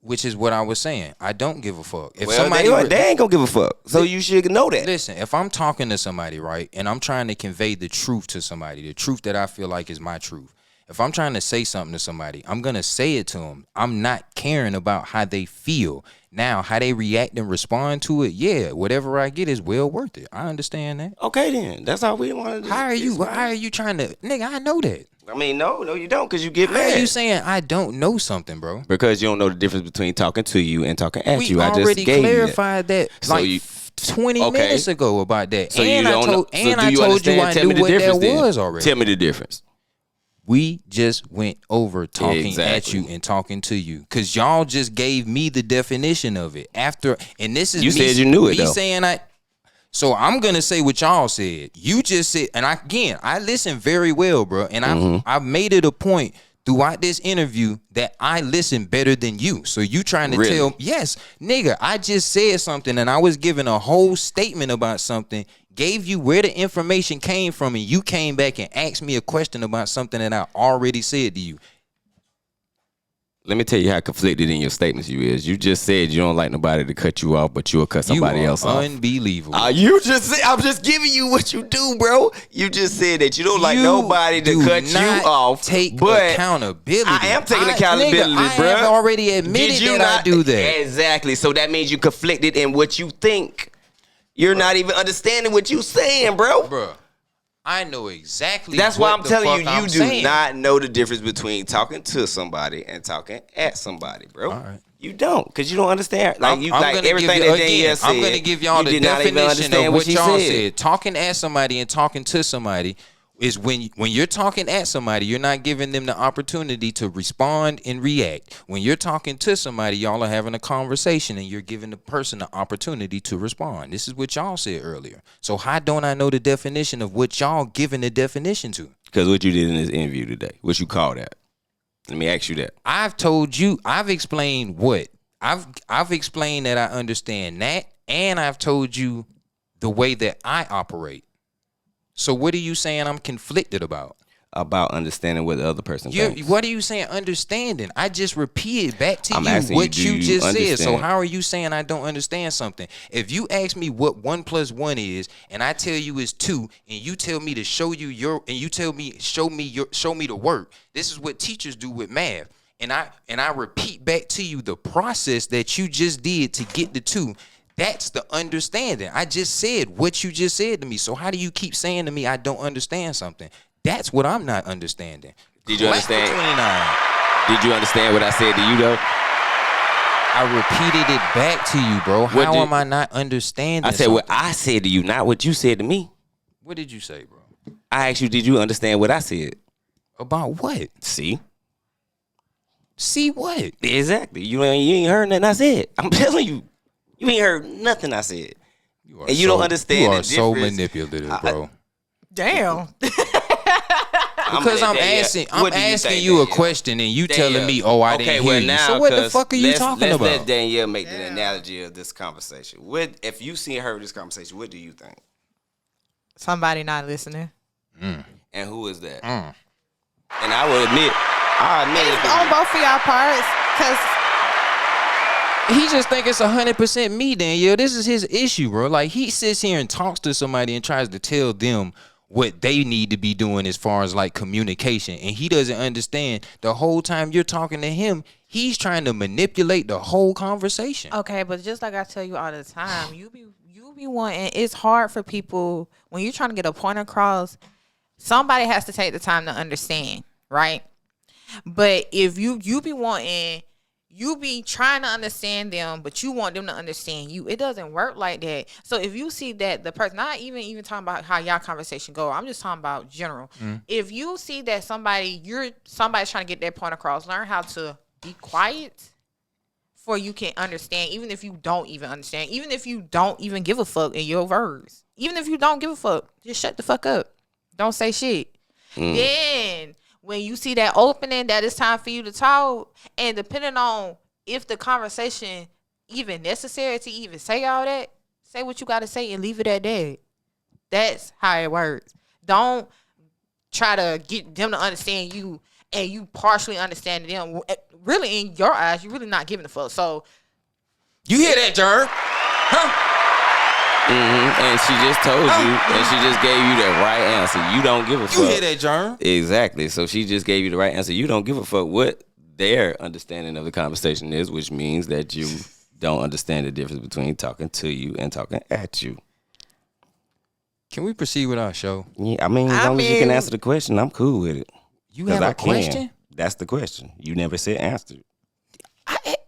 Which is what I was saying. I don't give a fuck. If they ain't gonna give a fuck. So you should know that. Listen, if I'm talking to somebody, right, and I'm trying to convey the truth to somebody, the truth that I feel like is my truth. If I'm trying to say something to somebody, I'm gonna say it to them. I'm not caring about how they feel. Now, how they react and respond to it, yeah, whatever I get is well worth it. I understand that. Okay, then. That's all we want to do. How are you trying to, nigga, I know that. I mean, no, you don't, because you get mad. How are you saying I don't know something, bro? Because you don't know the difference between talking to you and talking at you. We already clarified that so like 20 minutes ago about that. So and you don't know. I told you I knew what that was already. Tell me the difference. We just went over talking at you and talking to you because y'all just gave me the definition of it after, and this is you said you knew it though. Saying so I'm gonna say what y'all said. You just said, and I listened very well, bro, and I've made it a point throughout this interview that I listen better than you. So you trying to tell, yes, nigga, I just said something and I was giving a whole statement about something, gave you where the information came from, and you came back and asked me a question about something that I already said to you. Let me tell you how conflicted in your statements you is. You just said you don't like nobody to cut you off, but you'll cut somebody else off. Unbelievable. You just said, I'm just giving you what you do, bro. You just said that you don't like nobody to cut you off. Take accountability. I am taking accountability, bro. I have already admitted that I do that. Exactly. So that means you conflicted in what you think. You're not even understanding what you saying, bro. Bro. I know exactly. That's why I'm telling you, you do not know the difference between talking to somebody and talking at somebody, bro. All right. You don't, because you don't understand. Like everything that Danielle said. I'm gonna give y'all the definition of what y'all said. Talking at somebody and talking to somebody is when you're talking at somebody, you're not giving them the opportunity to respond and react. When you're talking to somebody, y'all are having a conversation and you're giving the person the opportunity to respond. This is what y'all said earlier. So how don't I know the definition of what y'all giving the definition to? Because what you did in this interview today, what you call that? Let me ask you that. I've told you, I've explained what? I've explained that I understand that, and I've told you the way that I operate. So what are you saying I'm conflicted about? About understanding what the other person thinks. What are you saying understanding? I just repeated back to you what you just said. So how are you saying I don't understand something? If you ask me what 1 + 1 is, and I tell you it's 2, and you tell me to show you show me the work. This is what teachers do with math. And I repeat back to you the process that you just did to get the 2. That's the understanding. I just said what you just said to me. So how do you keep saying to me I don't understand something? That's what I'm not understanding. Did you understand? 29. Did you understand what I said to you, though? I repeated it back to you, bro. How am I not understanding I said something? What I said to you, not what you said to me. What did you say, bro? I asked you, did you understand what I said? About what? See what? Exactly. You ain't heard nothing I said. I'm telling you. You ain't heard nothing I said. You don't understand. You are so manipulative, bro. Damn. Because I'm asking you a question and you telling me, oh, I didn't hear you. So what the fuck are you talking about? Let Danielle make the analogy of this conversation. If you seen her this conversation, what do you think? Somebody not listening. And who is that? And I will admit, it's on both of y'all parts, because he just think it's 100% me, Danielle. This is his issue, bro. Like, he sits here and talks to somebody and tries to tell them what they need to be doing as far as like communication, and he doesn't understand the whole time you're talking to him, he's trying to manipulate the whole conversation. Okay, but just like I tell you all the time, you be wanting, it's hard for people when you're trying to get a point across. Somebody has to take the time to understand, right? But if you be wanting you be trying to understand them, but you want them to understand you. It doesn't work like that. So if you see that the person, not even talking about how y'all conversation go, I'm just talking about general. If you see that somebody's trying to get that point across, learn how to be quiet for you can understand, even if you don't even understand, even if you don't even give a fuck in your words, even if you don't give a fuck, just shut the fuck up. Don't say shit. Then when you see that opening, that it's time for you to talk, and depending on if the conversation even necessary to even say all that, say what you got to say and leave it at that. That's how it works. Don't try to get them to understand you and you partially understand them. Really, in your eyes, you're really not giving a fuck. So, you hear that, Germ? Huh? And she just told you, and she just gave you the right answer. You don't give a fuck. You hear that, Germ? Exactly. So she just gave you the right answer. You don't give a fuck what their understanding of the conversation is, which means that you don't understand the difference between talking to you and talking at you. Can we proceed with our show? Yeah, as long as you can answer the question, I'm cool with it. You have a question? That's the question. You never said answer.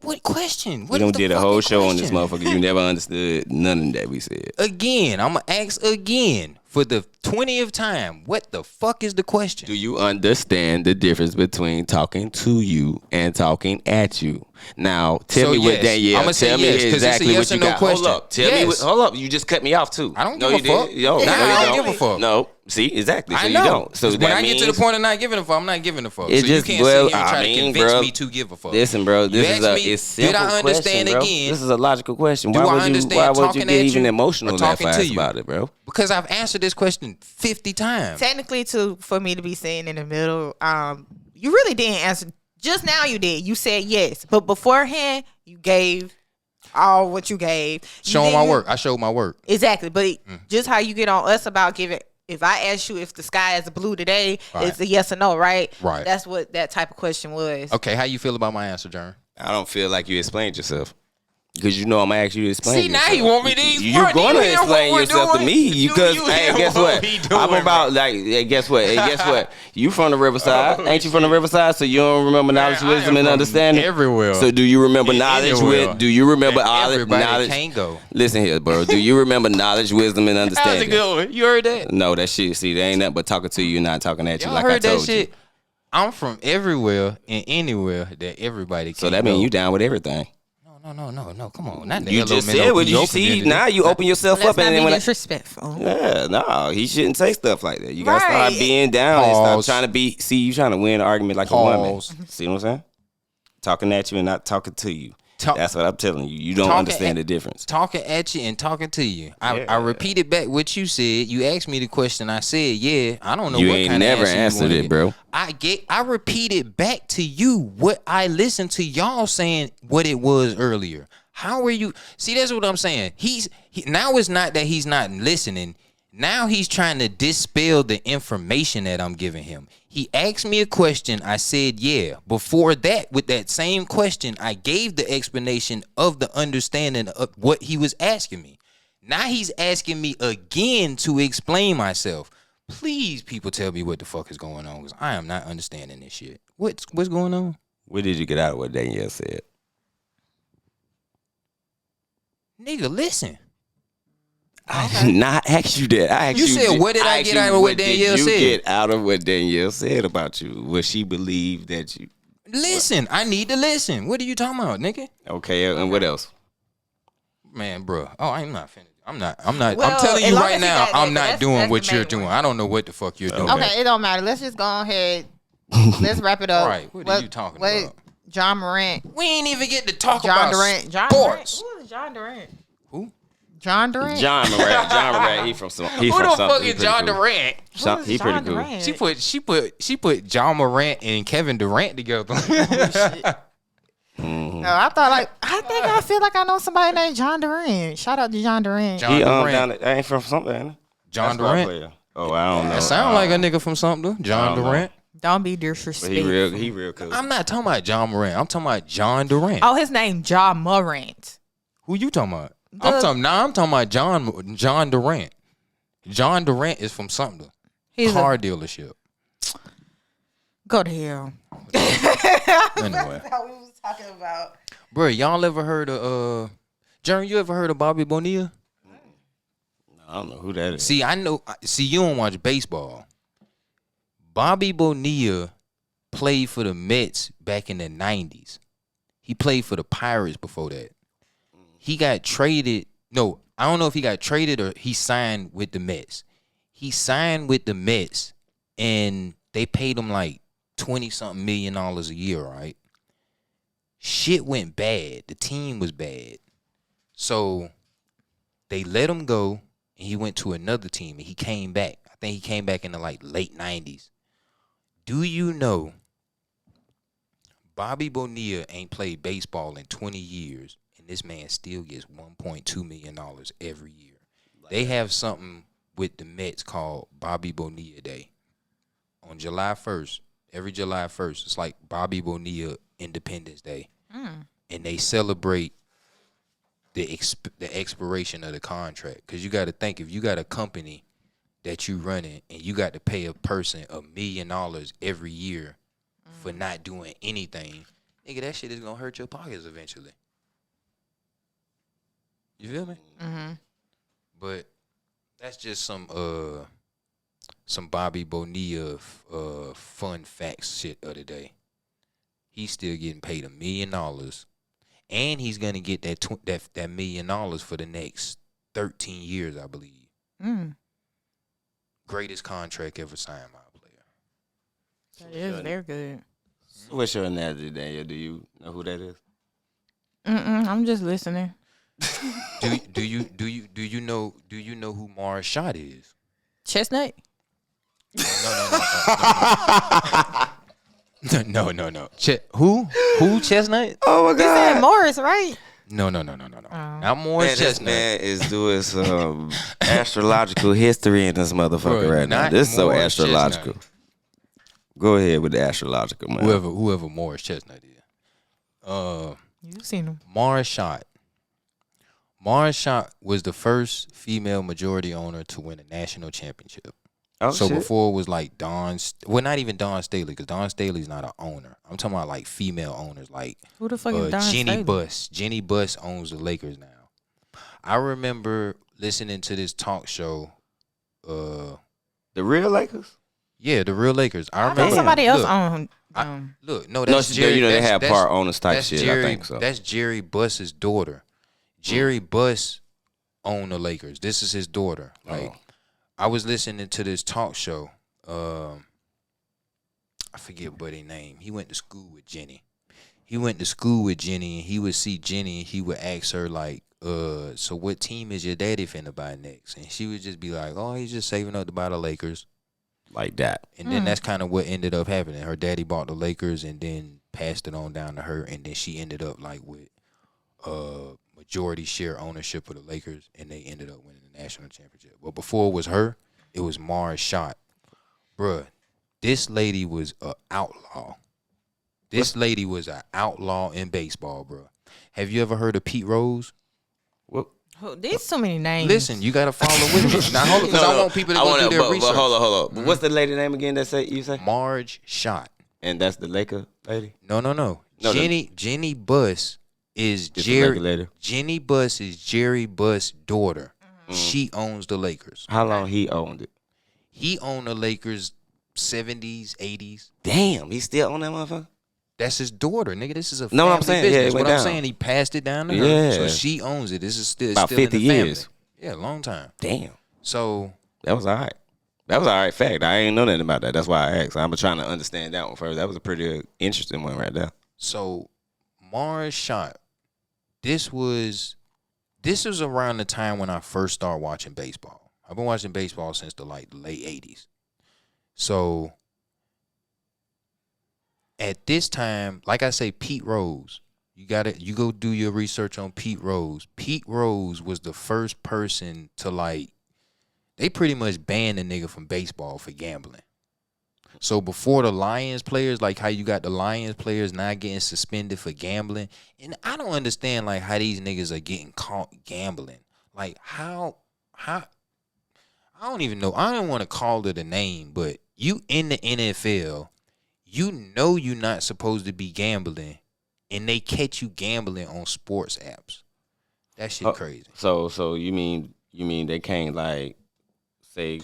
What question? We done did a whole show on this motherfucker. You never understood none of that we said. Again, I'm going to ask again for the 20th time. What the fuck is the question? Do you understand the difference between talking to you and talking at you? Now, tell me what Danielle. I'm going to say yes, because it's a yes or no question. Hold up. Hold up. You just cut me off, too. I don't give a fuck. I don't give a fuck. No. See, exactly. So I know. You don't. So when I get to the point of not giving a fuck, I'm not giving a fuck. It so just, you can't sit here and try to convince me to give a fuck. Listen, bro. This is a simple did I understand question, again? This is a logical question. Why would you get even emotional that fast about it, bro? Because I've answered this question 50 times. Technically, for me to be sitting in the middle, you really didn't answer. Just now you did. You said yes. But beforehand, you gave all what you gave. Showing my work. I showed my work. Exactly. But just how you get on us about giving. If I ask you if the sky is blue today, it's a yes or no, right? Right. That's what that type of question was. Okay, how you feel about my answer, Germ? I don't feel like you explained yourself. Because you know I'm going to ask you to explain yourself. See, now you want me to explain. You're going to explain yourself to me. Because, hey, guess what? I'm about, guess what? Hey, guess what? You from the Riverside. Ain't you from the Riverside? So you don't remember knowledge, wisdom, and understanding? Everywhere. So do you remember knowledge? Do you remember knowledge? Everybody can't go. Listen here, bro. Do you remember knowledge, wisdom, and understanding? How's it going? You heard that? No, that shit. See, there ain't nothing but talking to you, not talking at you. Y'all like heard I told that shit? You. I'm from everywhere and anywhere that everybody can go. So that means you down with everything. No. Come on. Not the you just said what you see. Now you open yourself up and then disrespectful. Yeah, no, he shouldn't say stuff like that. You gotta start being down and stop trying to be. See, you trying to win an argument like a woman. See what I'm saying? Talking at you and not talking to you. That's what I'm telling you. You don't understand the difference. Talking at you and talking to you. I repeated back what you said. You asked me the question. I said, yeah. I don't know you what ain't kind never of answer answered it, bro. I repeated back to you what I listened to y'all saying what it was earlier. How are you? See, that's what I'm saying. Now it's not that he's not listening. Now he's trying to dispel the information that I'm giving him. He asked me a question. I said, yeah. Before that, with that same question, I gave the explanation of the understanding of what he was asking me. Now he's asking me again to explain myself. Please, people, tell me what the fuck is going on, because I am not understanding this shit. What's going on? What did you get out of what Danielle said? Nigga, listen. I did not ask you that. I asked you said, what did I get out of what Danielle said? What did you get out of what Danielle said about you? What she believed that you... Listen. I need to listen. What are you talking about, nigga? Okay, and what else? Man, bro. Oh, I'm not finished. I'm not. Well, I'm telling you right now, I'm not doing what you're doing. I don't know what the fuck you're doing. Okay, it don't matter. Let's just go ahead. Let's wrap it up. All right, what are you talking about? John Morant. We ain't even get to talk John about Durant. sports. Who is John Durant? Who? John Durant. John Morant. He from some. Who the fuck is John Durant? He pretty cool. She put John Morant and Kevin Durant together. No, I feel like I know somebody named John Durant. Shout out to John Durant. He Durant. I ain't from something. John Durant. Oh, I don't know. That sound like a nigga from something. John Durant. Don't be disrespectful. He real cool. I'm not talking about John Morant. I'm talking about John Durant. Oh, his name John Morant. Who you talking about? I'm talking about John Durant. John Durant is from something. Car dealership. Go to hell. Anyway, That's how we was talking about. bro, y'all ever heard of Germ? You ever heard of Bobby Bonilla? I don't know who that is. See, I know. See, you don't watch baseball. Bobby Bonilla played for the Mets back in the 90s. He played for the Pirates before that. He got traded. No, I don't know if he got traded or he signed with the Mets. He signed with the Mets, and they paid him like $20-something million a year, right? Shit went bad. The team was bad. So they let him go, and he went to another team, and he came back. I think he came back in the like late 90s. Do you know Bobby Bonilla ain't played baseball in 20 years, and this man still gets $1.2 million every year? They have something with the Mets called Bobby Bonilla Day. On July 1st, every July 1st, it's like Bobby Bonilla Independence Day. And they celebrate the expiration of the contract. Because you got to think, if you got a company that you running and you got to pay a person $1 million every year for not doing anything, nigga, that shit is gonna hurt your pockets eventually. You feel me? Mm-hmm. But that's just some Bobby Bonilla fun facts shit of the day. He's still getting paid $1 million, and he's gonna get that $1 million for the next 13 years, I believe. Greatest contract ever signed by a player. That is very good. What's your analogy, Daniel? Do you know who that is? I'm just listening. Do you know who Mars Shot is? Chestnut? No. Who Chestnut? Oh my You said Morris, right? No. Not Morris Man, this Chestnut. man is doing some astrological history in this motherfucker Bro, right now. not This is so Morris astrological. Chestnut. Go ahead with the astrological, man. Whoever Morris Chestnut is. You've seen him. Mars Shot. Mars Shot was the first female majority owner to win a national championship. Oh, So shit. before it was like not even Dawn Staley, because Dawn Staley's not an owner. I'm talking about like female owners, like Who the fuck is Don Jenny Staley? Buss. Jenny Buss owns the Lakers now. I remember listening to this talk show. The real Lakers? Yeah, the real Lakers. I I remember thought somebody else look, owned. no, that's Jerry. You know, they that's- have that's- part owners type that's shit. Jerry, I think so. That's Jerry Buss's daughter. Jerry Buss owned the Lakers. This is his daughter. Like, I was listening to this talk show. I forget what his name. He went to school with Jenny. And he would see Jenny and he would ask her like, so what team is your daddy finna buy next? And she would just be like, oh, he's just saving up to buy the Lakers. Like that. And then that's kind of what ended up happening. Her daddy bought the Lakers and then passed it on down to her, and then she ended up like with majority share ownership of the Lakers, and they ended up winning the national championship. But before it was her, it was Mars Shot. Bruh, this lady was an outlaw. This lady was an outlaw in baseball, bruh. Have you ever heard of Pete Rose? What? There's so many names. Listen, you gotta follow with me. Now hold on, because I want people to go do their research. But hold on. What's the lady name again that you say? Marge Shot. And that's the Laker lady? No. Jenny Buss is Just the Laker Jerry. lady. Jenny Buss is Jerry Buss' daughter. She owns the Lakers. How long he owned it? He owned the Lakers 70s, 80s. Damn, he still own that motherfucker? That's his daughter, nigga. This is a No, family I'm saying, yeah, business. it went What I'm down. saying, he passed it down to her. Yeah. So she owns it. This is still About still in 50 the family. years. Yeah, long time. Damn. So That was all right. That was all right fact. I ain't know nothing about that. That's why I asked. I'm trying to understand that one first. That was a pretty interesting one right there. So Mars Shot. This was around the time when I first started watching baseball. I've been watching baseball since the late 80s. So at this time, like I say, Pete Rose, you go do your research on Pete Rose. Pete Rose was the first person to they pretty much banned the nigga from baseball for gambling. So before the Lions players, like how you got the Lions players not getting suspended for gambling, and I don't understand how these niggas are getting caught gambling. Like how I don't even know. I don't want to call it a name, but you in the NFL, You know you're not supposed to be gambling, and they catch you gambling on sports apps. That shit crazy. So you mean they can't like say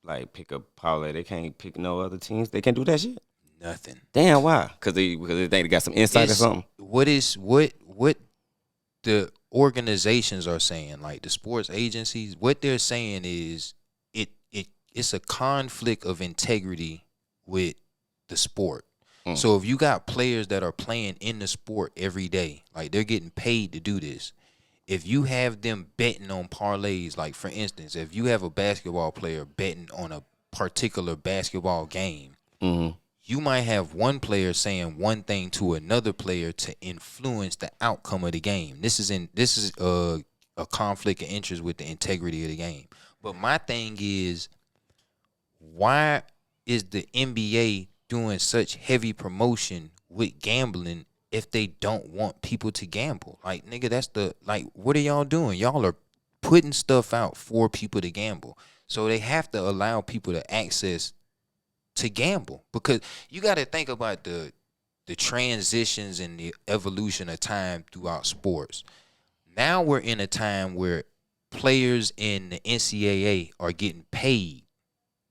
like pick a parlay? They can't pick no other teams. They can't do that shit. Nothing. Damn, why? Because they think they got some insight or something. What the organizations are saying, like the sports agencies, what they're saying is it's a conflict of integrity with the sport. So if you got players that are playing in the sport every day, like they're getting paid to do this, if you have them betting on parlays, like for instance, if you have a basketball player betting on a particular basketball game, you might have one player saying one thing to another player to influence the outcome of the game. This is a conflict of interest with the integrity of the game. But my thing is, why is the NBA doing such heavy promotion with gambling if they don't want people to gamble? Like, nigga, what are y'all doing? Y'all are putting stuff out for people to gamble. So they have to allow people to access to gamble, because you got to think about the transitions and the evolution of time throughout sports. Now we're in a time where players in the NCAA are getting paid.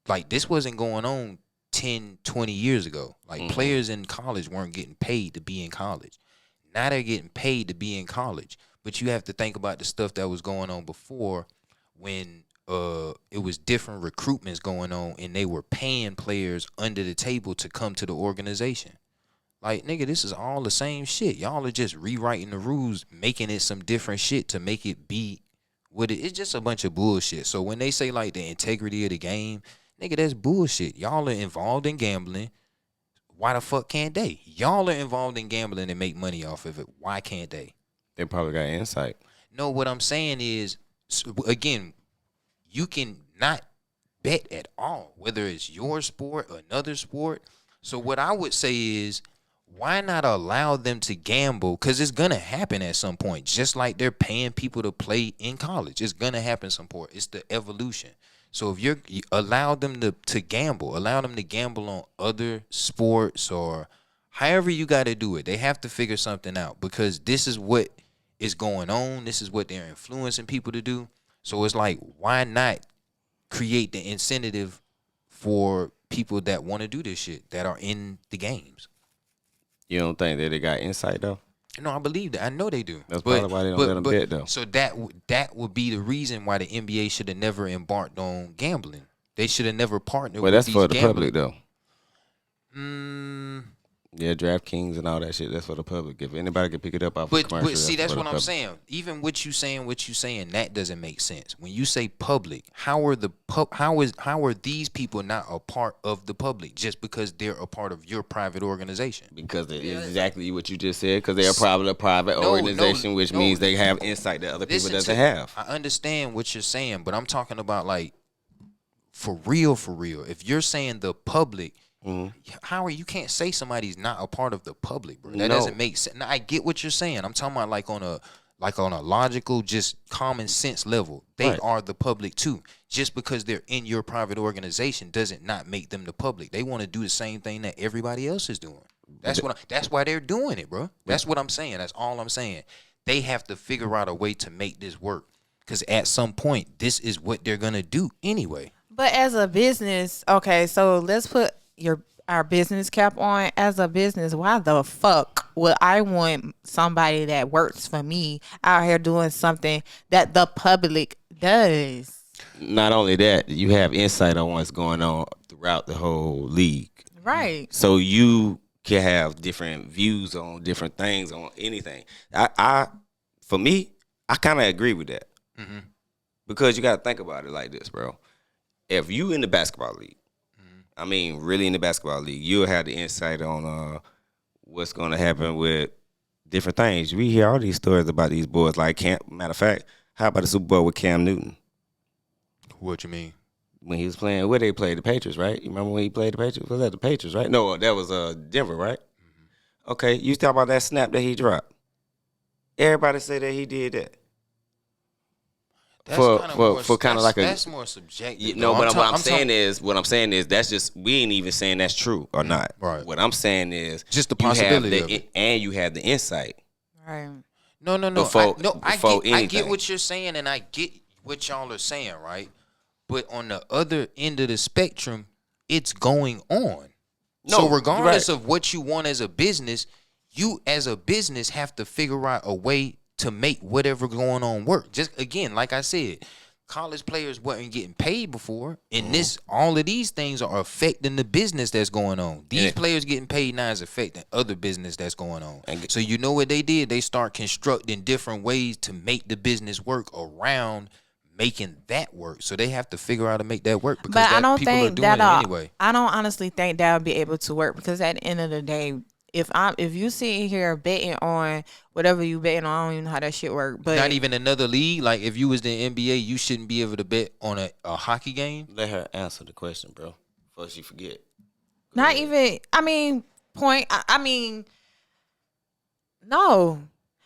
Like, this wasn't going on 10, 20 years ago. Like, players in college weren't getting paid to be in college. Now they're getting paid to be in college. But you have to think about the stuff that was going on before, when it was different recruitments going on and they were paying players under the table to come to the organization. Like, nigga, this is all the same shit. Y'all are just rewriting the rules, making it some different shit to make it be what it is. It's just a bunch of bullshit. So when they say like the integrity of the game, nigga, that's bullshit. Y'all are involved in gambling. Why the fuck can't they? Y'all are involved in gambling and make money off of it. Why can't they? They probably got insight. No, what I'm saying is, again, you can not bet at all, whether it's your sport or another sport. So what I would say is, why not allow them to gamble? Because it's going to happen at some point. Just like they're paying people to play in college. It's going to happen some point. It's the evolution. So if you allow them to gamble, allow them to gamble on other sports or however you got to do it. They have to figure something out, because this is what is going on. This is what they're influencing people to do. So it's like, why not create the incentive for people that want to do this shit, that are in the games? You don't think that they got insight though? No, I believe that. I know they do. That's probably why they don't let them bet though. So that would be the reason why the NBA should have never embarked on gambling. They should have never partnered with these Well, that's for the gambling. public though. Yeah, DraftKings and all that shit. That's for the public. If anybody can pick it up off the commercial, but see, that's what I'm public. saying. Even what you saying, that doesn't make sense. When you say public, how are these people not a part of the public just because they're a part of your private organization? Because it's exactly what you just said. Because they're a private organization, which means they have insight that other people doesn't have. I understand what you're saying, but I'm talking about, like, for real. If you're saying the public. How are you can't say somebody's not a part of the public, bro? That doesn't make sense. Now, I get what you're saying. I'm talking about like on a logical, just common sense level. They are the public too. Just because they're in your private organization doesn't not make them the public. They want to do the same thing that everybody else is doing. That's why they're doing it, bro. That's what I'm saying. That's all I'm saying. They have to figure out a way to make this work, because at some point, this is what they're gonna do anyway. But as a business, okay, so let's put our business cap on. As a business, why the fuck would I want somebody that works for me out here doing something that the public does? Not only that, you have insight on what's going on throughout the whole league. Right. So you can have different views on different things, on anything. For me, I kind of agree with that. Because you got to think about it like this, bro. If you in the basketball league, I mean, really in the basketball league, you'll have the insight on what's going to happen with different things. We hear all these stories about these boys. Like, matter of fact, how about the Super Bowl with Cam Newton? What you mean? When he was playing, where they played the Patriots, right? You remember when he played the Patriots? Was that the Patriots, right? No, that was Denver, right? Okay, you talk about that snap that he dropped. Everybody say that he did that. for kind of like that's more subjective. You know, but what I'm saying is that's just, we ain't even saying that's true or not. Right. What I'm saying is just the possibility of it, and you have the insight. Right. No. I get what you're saying, and I get what y'all are saying, right? But on the other end of the spectrum, it's going on. No, so regardless of what you want as a business, you as a business have to figure out a way to make whatever going on work. Just again, like I said, college players weren't getting paid before, and all of these things are affecting the business that's going on. These players getting paid now is affecting other business that's going on. So you know what they did? They start constructing different ways to make the business work around making that work. So they have to figure out how to make that work, because I don't people think are doing it anyway. I don't honestly think that would be able to work, because at the end of the day, if you sit here betting on whatever you betting on, I don't even know how that shit work. But not even another league. Like if you was the NBA, you shouldn't be able to bet on a hockey game. Let her answer the question, bro, before she forget. Not even. No,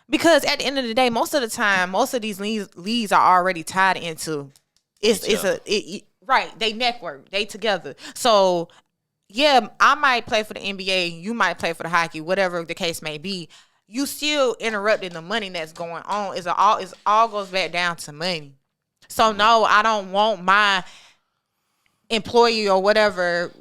because at the end of the day, most of the time, most of these leagues are already tied into. Right. They network. They together. So. Yeah, I might play for the NBA. You might play for the hockey, whatever the case may be. You still interrupting the money that's going on. It's all goes back down to money. So no, I don't want my employee or whatever,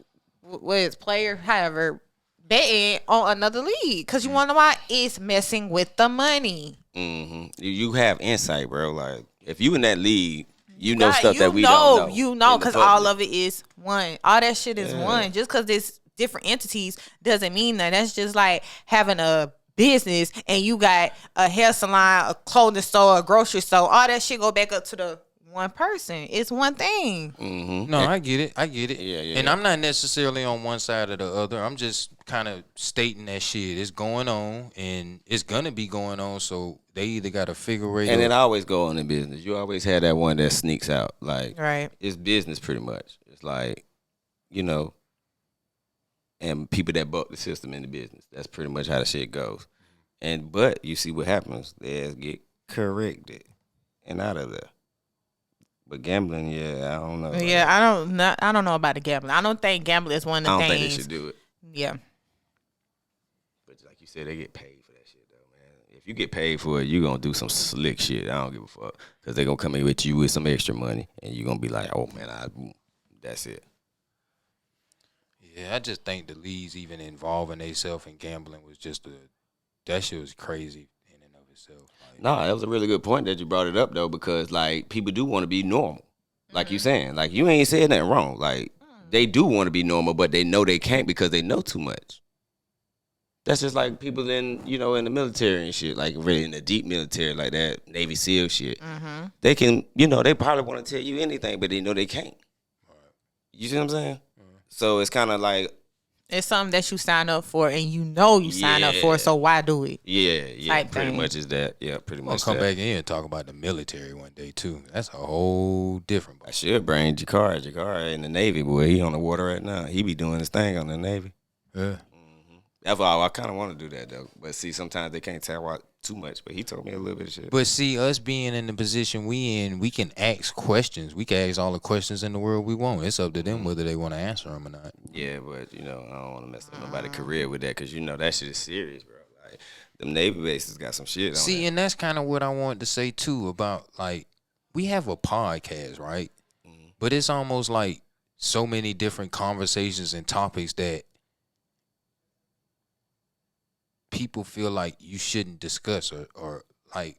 player, however, betting on another league, because you want to know why? It's messing with the money. Mm-hmm. You have insight, bro. Like if you in that league. You know stuff that we don't know. You know, because all of it is one. All that shit is one. Just because there's different entities doesn't mean that. That's just like having a business and you got a hair salon, a clothing store, a grocery store. All that shit go back up to the one person. It's one thing. Mm-hmm. No, I get it. Yeah. And I'm not necessarily on one side or the other. I'm just kind of stating that shit is going on and it's gonna be going on. So they either got to figure it out. And it always go on in business. You always have that one that sneaks out. Like, right. It's business pretty much. It's like, you know, and people that buck the system in the business. That's pretty much how the shit goes. But you see what happens. They get corrected and out of there. But gambling, I don't know. Yeah, I don't know about the gambling. I don't think gambling is one of the things. I don't think they should do it. Yeah. But like you said, they get paid for that shit, though, man. If you get paid for it, you're going to do some slick shit. I don't give a fuck. Because they're going to come in with you with some extra money. And you're going to be like, oh, man, that's it. Yeah, I just think the leagues even involving themselves in gambling was just that shit was crazy in and of itself. No, that was a really good point that you brought it up, though, because, like, people do want to be normal. Like you saying. Like, you ain't saying nothing wrong. Like, they do want to be normal, but they know they can't because they know too much. That's just like people in the military and shit, like really in the deep military, like that Navy SEAL shit. Mm-hmm. They can, they probably want to tell you anything, but they know they can't. You see what I'm saying? Mm-hmm. So it's kind of like, it's something that you sign up for, and you sign up for it, so why do it? Yeah, pretty much is that. Yeah, pretty much. I'll come back in and talk about the military one day too. That's a whole different. I should bring Jakar in the Navy, boy. He on the water right now. He be doing his thing on the Navy. Yeah. Mm-hmm. That's why I kind of want to do that though. But see, sometimes they can't tell out too much. But he told me a little bit of shit. But see, us being in the position we in, we can ask questions. We can ask all the questions in the world we want. It's up to them whether they want to answer them or not. Yeah, but I don't want to mess up nobody's career with that, because that shit is serious, bro. Like them Navy bases got some shit on. See, and that's kind of what I wanted to say too about, like, we have a podcast, right? Mm-hmm. But it's almost like so many different conversations and topics that people feel like you shouldn't discuss, or like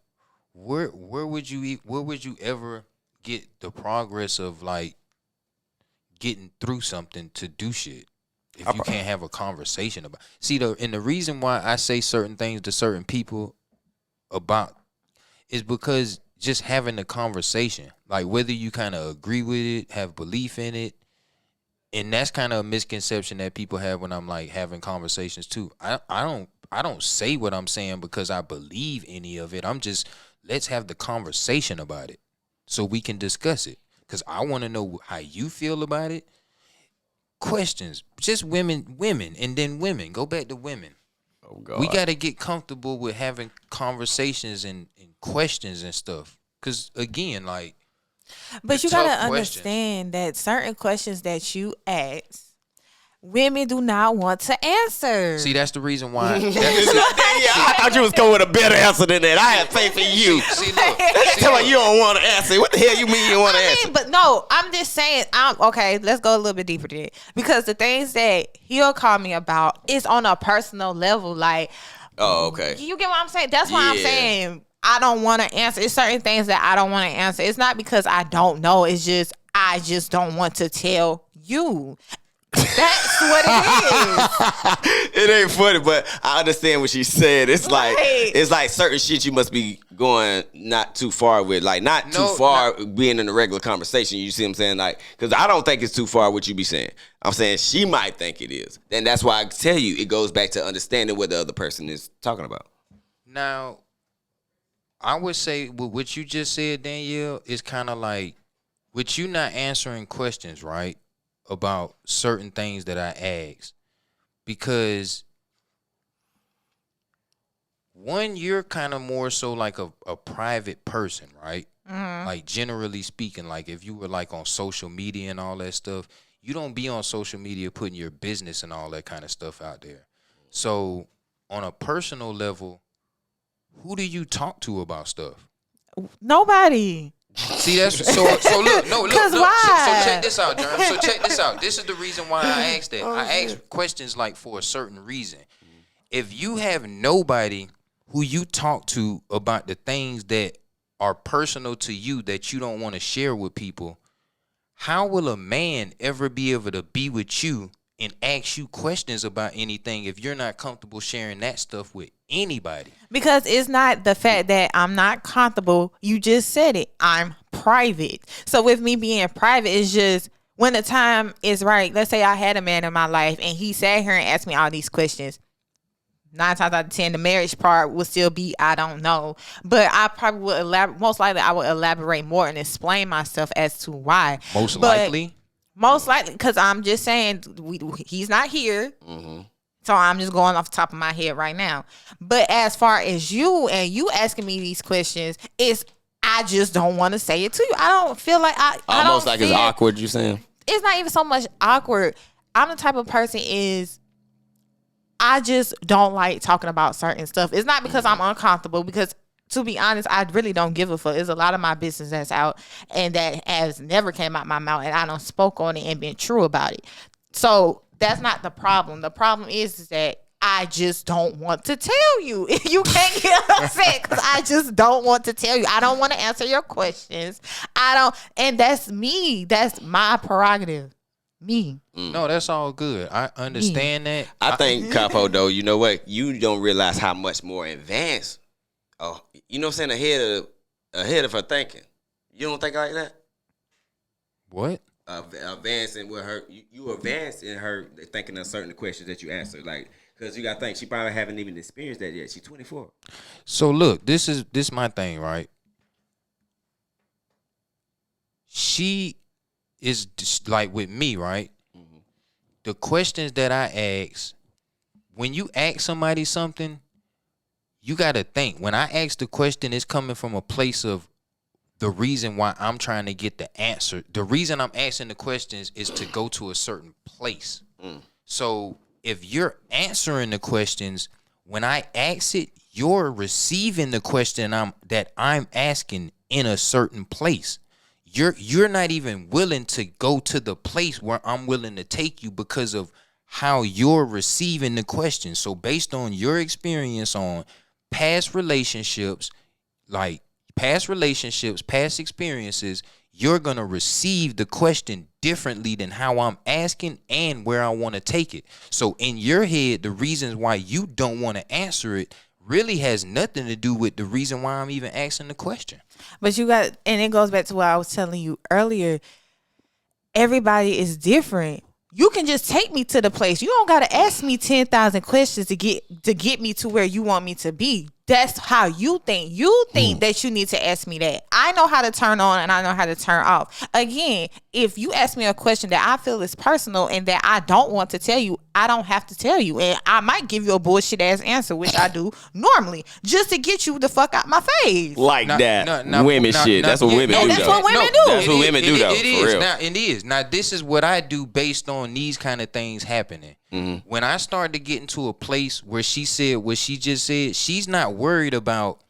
where would you ever get the progress of like getting through something to do shit if you can't have a conversation about. See, the reason why I say certain things to certain people about is because just having a conversation, like whether you kind of agree with it, have belief in it, and that's kind of a misconception that people have when I'm like having conversations too. I don't say what I'm saying because I believe any of it. I'm just, let's have the conversation about it so we can discuss it, because I want to know how you feel about it. Questions, just women, and then women. Go back to women. Oh God, we got to get comfortable with having conversations and questions and stuff. Because again, like, But you gotta understand that certain questions that you ask, women do not want to answer. See, that's the reason why. I thought you was going with a better answer than that. I had faith in you. See, look. Tell me you don't want to answer. What the hell you mean you don't want to answer? But no, I'm just saying. Okay. Let's go a little bit deeper to it, because the things that he'll call me about is on a personal level. Like, oh, okay. You get what I'm saying? That's why I'm saying I don't want to answer. It's certain things that I don't want to answer. It's not because I don't know. It's just I just don't want to tell you. That's what it is. It ain't funny, but I understand what she said. It's like certain shit you must be going not too far with, like not too far being in a regular conversation. You see what I'm saying? Like, because I don't think it's too far what you be saying. I'm saying she might think it is, and that's why I tell you it goes back to understanding what the other person is talking about. Now, I would say what you just said, Danielle, is kind of like with you not answering questions, right? About certain things that I asked, because one, you're kind of more so like a private person, right? Mm-hmm. Like generally speaking, like if you were like on social media and all that stuff, you don't be on social media putting your business and all that kind of stuff out there. So on a personal level, who do you talk to about stuff? Nobody. See, that's so look. So check this out, Germ. So check this out. This is the reason why I asked that. I asked questions like for a certain reason. If you have nobody who you talk to about the things that are personal to you that you don't want to share with people, how will a man ever be able to be with you and ask you questions about anything if you're not comfortable sharing that stuff with anybody? Because it's not the fact that I'm not comfortable. You just said it. I'm private. So with me being private, it's just when the time is right. Let's say I had a man in my life and he sat here and asked me all these questions. 9 times out of 10, the marriage part will still be, I don't know. But I probably would most likely I would elaborate more and explain myself as to why. Most likely, because I'm just saying he's not here. Mm-hmm. So I'm just going off the top of my head right now. But as far as you and you asking me these questions, I just don't want to say it to you. I don't feel like almost like it's awkward. You saying it's not even so much awkward. I'm the type of person I just don't like talking about certain stuff. It's not because I'm uncomfortable, because to be honest, I really don't give a fuck. There's a lot of my business that's out and that has never came out my mouth, and I don't spoke on it and been true about it. So that's not the problem. The problem is that I just don't want to tell you. You can't get upset because I just don't want to tell you. I don't want to answer your questions. And that's me. That's my prerogative. Me. No, that's all good. I understand that. I think, Capo, though, you know what? You don't realize how much more advanced. Oh, you know what I'm saying? Ahead of her thinking. You don't think like that? What? Advancing with her, you advanced in her thinking of certain questions that you answered, like, because you got to think she probably haven't even experienced that yet. She's 24. So look, this is my thing, right? She is just like with me, right? Mm-hmm. The questions that I ask, when you ask somebody something, you got to think. When I ask the question, it's coming from a place of the reason why I'm trying to get the answer. The reason I'm asking the questions is to go to a certain place. So if you're answering the questions, when I ask it, you're receiving the question that I'm asking in a certain place. You're not even willing to go to the place where I'm willing to take you because of how you're receiving the question. So based on your experience on past relationships, past experiences, you're going to receive the question differently than how I'm asking and where I want to take it. So in your head, the reasons why you don't want to answer it really has nothing to do with the reason why I'm even asking the question. But and it goes back to what I was telling you earlier. Everybody is different. You can just take me to the place. You don't got to ask me 10,000 questions to get me to where you want me to be. that's how you think. You think that you need to ask me that. I know how to turn on and I know how to turn off. Again, if you ask me a question that I feel is personal and that I don't want to tell you, I don't have to tell you. And I might give you a bullshit ass answer, which I do normally, just to get you the fuck out my face. Like that. Women shit. That's what women do. That's what women do. That's what women do, though. It is. Now, it is. Now, this is what I do based on these kind of things happening. Mm-hmm. When I started to get into a place where she said what she just said, she's not worried about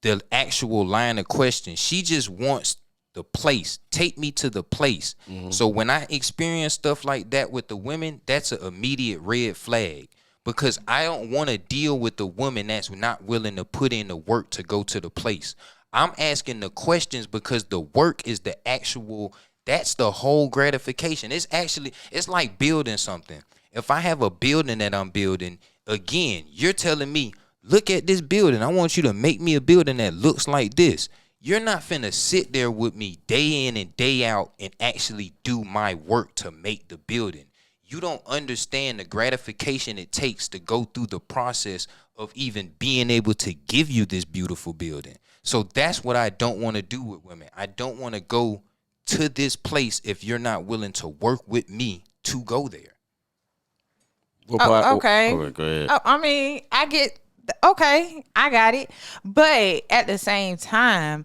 the actual line of question. She just wants the place. Take me to the place. Mm-hmm. So when I experience stuff like that with the women, that's an immediate red flag. Because I don't want to deal with the woman that's not willing to put in the work to go to the place. I'm asking the questions because the work is the actual, that's the whole gratification. It's like building something. If I have a building that I'm building, again, you're telling me, look at this building. I want you to make me a building that looks like this. You're not finna sit there with me day in and day out and actually do my work to make the building. You don't understand the gratification it takes to go through the process of even being able to give you this beautiful building. So that's what I don't want to do with women. I don't want to go to this place if you're not willing to work with me to go there. Okay. Go ahead. I mean, I get, okay, I got it. But at the same time,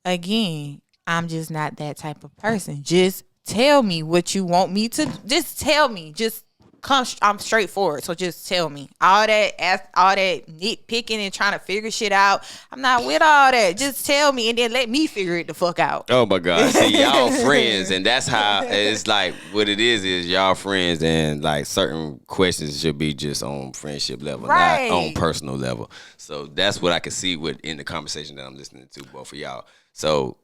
again, I'm just not that type of person. Just tell me what you want me to, just tell me. Just come, I'm straightforward. So just tell me. All that nitpicking and trying to figure shit out, I'm not with all that. Just tell me and then let me figure it the fuck out. Oh my God. See, y'all friends, and that's how it's like what it is y'all friends, and like certain questions should be just on friendship level, right, not on personal level. So that's what I can see in the conversation that I'm listening to, both of y'all. So,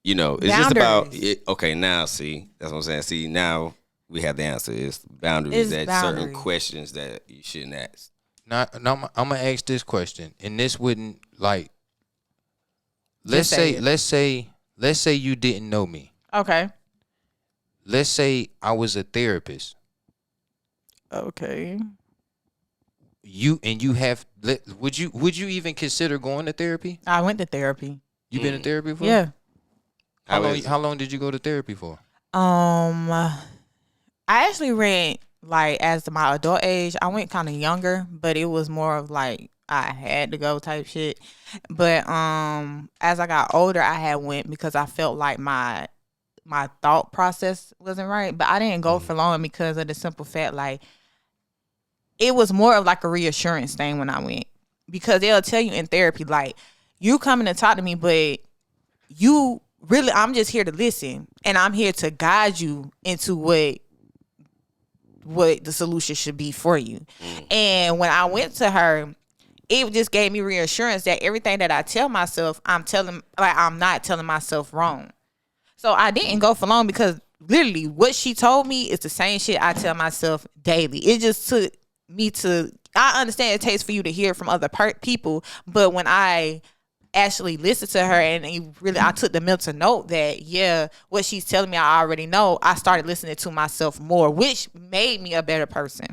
it's boundaries. just about it. Okay, now see, that's what I'm saying. See, now we have the answer. It's boundaries. Certain questions that you shouldn't ask. Now, I'm gonna ask this question, and this wouldn't like. Let's say you didn't know me. Okay. Let's say I was a therapist. Okay. Would you even consider going to therapy? I went to therapy. You been to therapy for? Yeah. How long did you go to therapy for? I actually went like as my adult age. I went kind of younger, but it was more of like I had to go type shit. But as I got older, I had went because I felt like my thought process wasn't right. But I didn't go for long because of the simple fact like it was more of like a reassurance thing when I went, because they'll tell you in therapy like you coming to talk to me, but you really, I'm just here to listen, and I'm here to guide you into what the solution should be for you. And when I went to her, it just gave me reassurance that everything that I tell myself, I'm not telling myself wrong. So I didn't go for long because literally what she told me is the same shit I tell myself daily. It just took me to, I understand it takes for you to hear from other people, but when I actually listened to her and I took the mental note that what she's telling me I already know, I started listening to myself more, which made me a better person.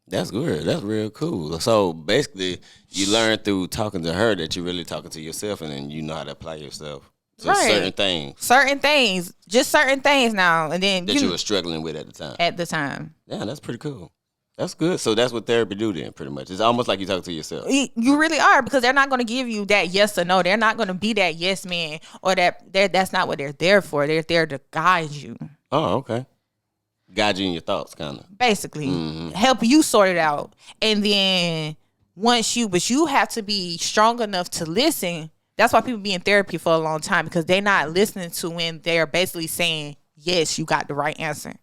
That's good. That's real cool. So basically you learn through talking to her that you're really talking to yourself, and then you know how to apply yourself to certain things now, and then that you were struggling with at the time. Yeah, that's pretty cool. That's good. So that's what therapy do then, pretty much. It's almost like you talk to yourself. You really are, because they're not going to give you that yes or no. They're not going to be that yes man, or that's not what they're there for. They're there to guide you. Oh, okay. Guide you in your thoughts, kind of. Basically. Help you sort it out. And then but you have to be strong enough to listen. That's why people be in therapy for a long time, because they're not listening to when they're basically saying, yes, you got the right answer.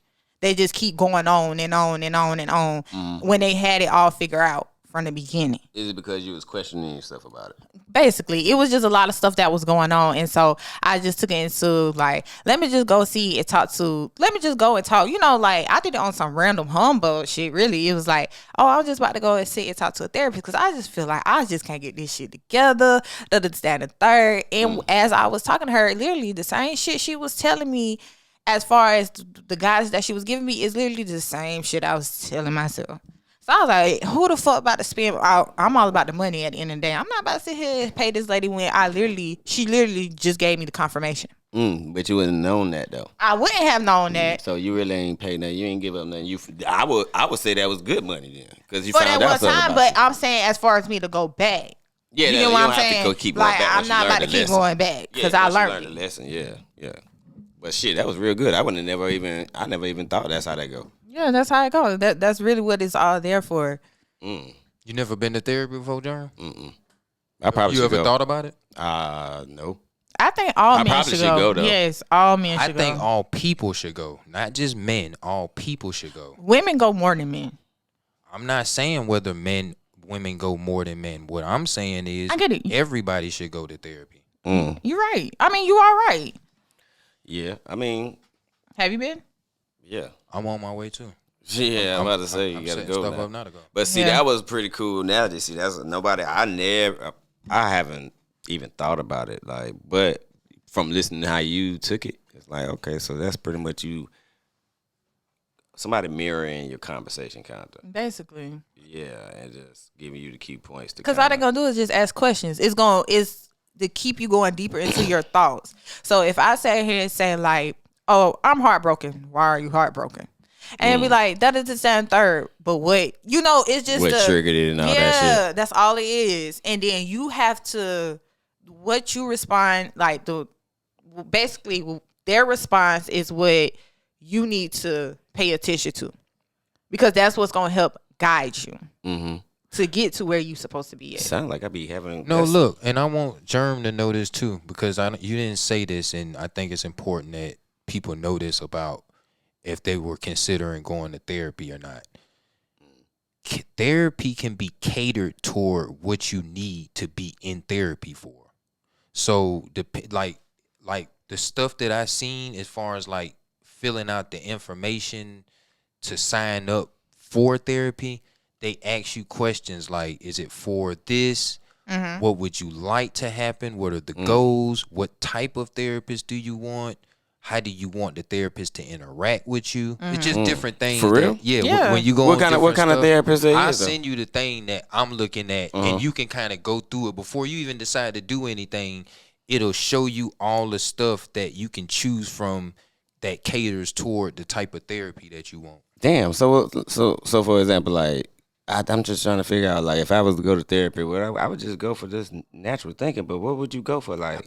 They just keep going on and on and on and on when they had it all figured out from the beginning. Is it because you was questioning yourself about it? Basically, it was just a lot of stuff that was going on. And so I just took it into like, let me just go and talk. Like I did it on some random humbug shit, really. It was like, I was just about to go and sit and talk to a therapist because I just feel like I just can't get this shit together. The third. And as I was talking to her, literally the same shit she was telling me as far as the guidance that she was giving me is literally the same shit I was telling myself. So I was like, who the fuck about to spend? I'm all about the money at the end of the day. I'm not about to sit here and pay this lady when she literally just gave me the confirmation. But you wouldn't have known that though. I wouldn't have known that. So you really ain't paid nothing. You ain't give up nothing. I would say that was good money then, because you For found that out one something time, about but you. I'm saying as far as me to go back. Yeah, you you know what I'm don't have saying? to go keep going Like, back. I'm not about to keep going back because I learned the lesson. Yeah. But shit, that was real good. I never even thought that's how that go. Yeah, that's how it goes. That's really what it's all there for. You never been to therapy before, Germ? I probably You should ever go. thought about it? No. I think all men probably should should go, go. though. Yes, all men I should think go. all people should go, not just men. All people should go. Women go more than men. I'm not saying whether women go more than men. What I'm saying is I get it. everybody should go to therapy. You're right. I mean, you are right. Yeah, I mean, Have you been? yeah. I'm on my way too. Yeah, I'm about to say you I'm gotta setting go stuff now. up now to go. But see, Yeah. that was pretty cool. Now that see, that's nobody. I haven't even thought about it. Like, but from listening to how you took it, it's like, okay, so that's pretty much somebody mirroring your conversation, kind of. Basically. Yeah, and just giving you the key points. Because all they're going to do is just ask questions. It's to keep you going deeper into your thoughts. So if I sit here and say like, oh, I'm heartbroken. Why are you heartbroken? And be like, that is the second third. But what? It's just what triggered it and all that shit. Yeah, that's all it is. And then you have to, what you respond, like basically their response is what you need to pay attention to. Because that's what's going to help guide you. To get to where you supposed to be at. Sound like I be having Look, and I want Germ to know this too, because you didn't say this, and I think it's important that people know this about if they were considering going to therapy or not. Therapy can be catered toward what you need to be in therapy for. So like the stuff that I seen as far as like filling out the information to sign up for therapy, they ask you questions like, is it for this? What would you like to happen? What are the goals? What type of therapist do you want? How do you want the therapist to interact with you? It's just different things. For real? Yeah. When you go what kind of therapist I'll is? send you the thing that I'm looking at, and you can kind of go through it before you even decide to do anything. It'll show you all the stuff that you can choose from that caters toward the type of therapy that you want. Damn. So for example, like I'm just trying to figure out, like, if I was to go to therapy, I would just go for this natural thinking. But what would you go for? Like,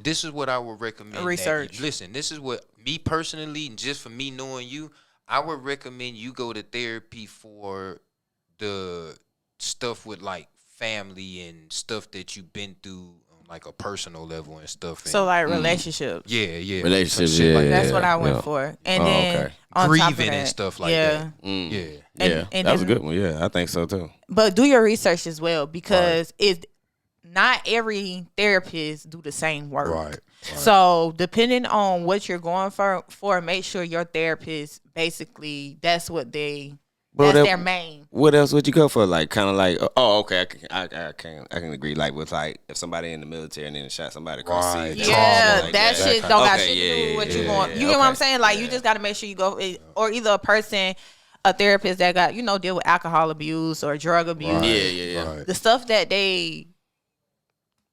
This is what I would recommend. Research. Listen, this is what me personally, and just for me knowing you, I would recommend you go to therapy for the stuff with like family and stuff that you've been through on like a personal level and stuff. So like relationships. Yeah. relationships, Shit like That's that. what I went for. And then okay. on top of Grieving that, and stuff like that. Yeah. yeah, and that was a then- good one. Yeah, I think so too. But do your research as well, because not every therapist do the same work. Right. So depending on what you're going for, make sure your therapist basically that's their main. What else would you go for? Like, kind of like, okay, I can agree. Like with like if somebody in the military and then shot somebody across the sea. Yeah, like that shit don't got shit to do with what you want. You get what I'm saying? Like you just got to make sure you go, or either a therapist that got deal with alcohol abuse or drug abuse. Right. Yeah. Right. The stuff that they,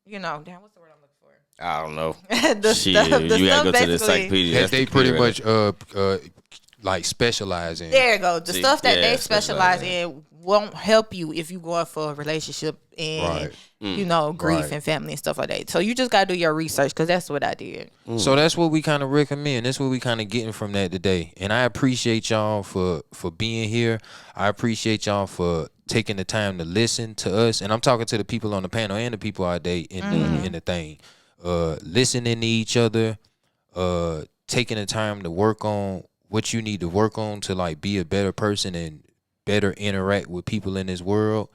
damn, what's the word I'm looking for? I don't know. the Shit, stuff, the you stuff gotta go to the basically- encyclopedia. That That's they the pretty computer much like specialize in. There you go. The stuff that they specialize specialize in won't help you if you going for a relationship and grief and family and stuff like that. So you just gotta do your research, because that's what I did. So that's what we kind of recommend. That's what we kind of getting from that today. And I appreciate y'all for being here. I appreciate y'all for taking the time to listen to us. And I'm talking to the people on the panel and the people out there in the thing. Listening to each other, taking the time to work on what you need to work on to like be a better person and better interact with people in this world.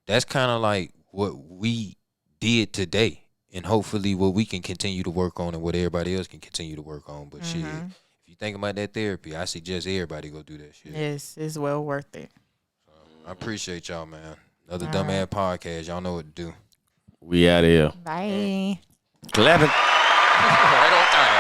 That's kind of like what we did today, and hopefully what we can continue to work on and what everybody else can continue to work on. But shit, if you think about that therapy, I suggest everybody go do that shit. Yes, it's well worth it. I appreciate y'all, man. Another dumbass podcast. Y'all know what to do. We out of here. Bye. Clapping. Right on time.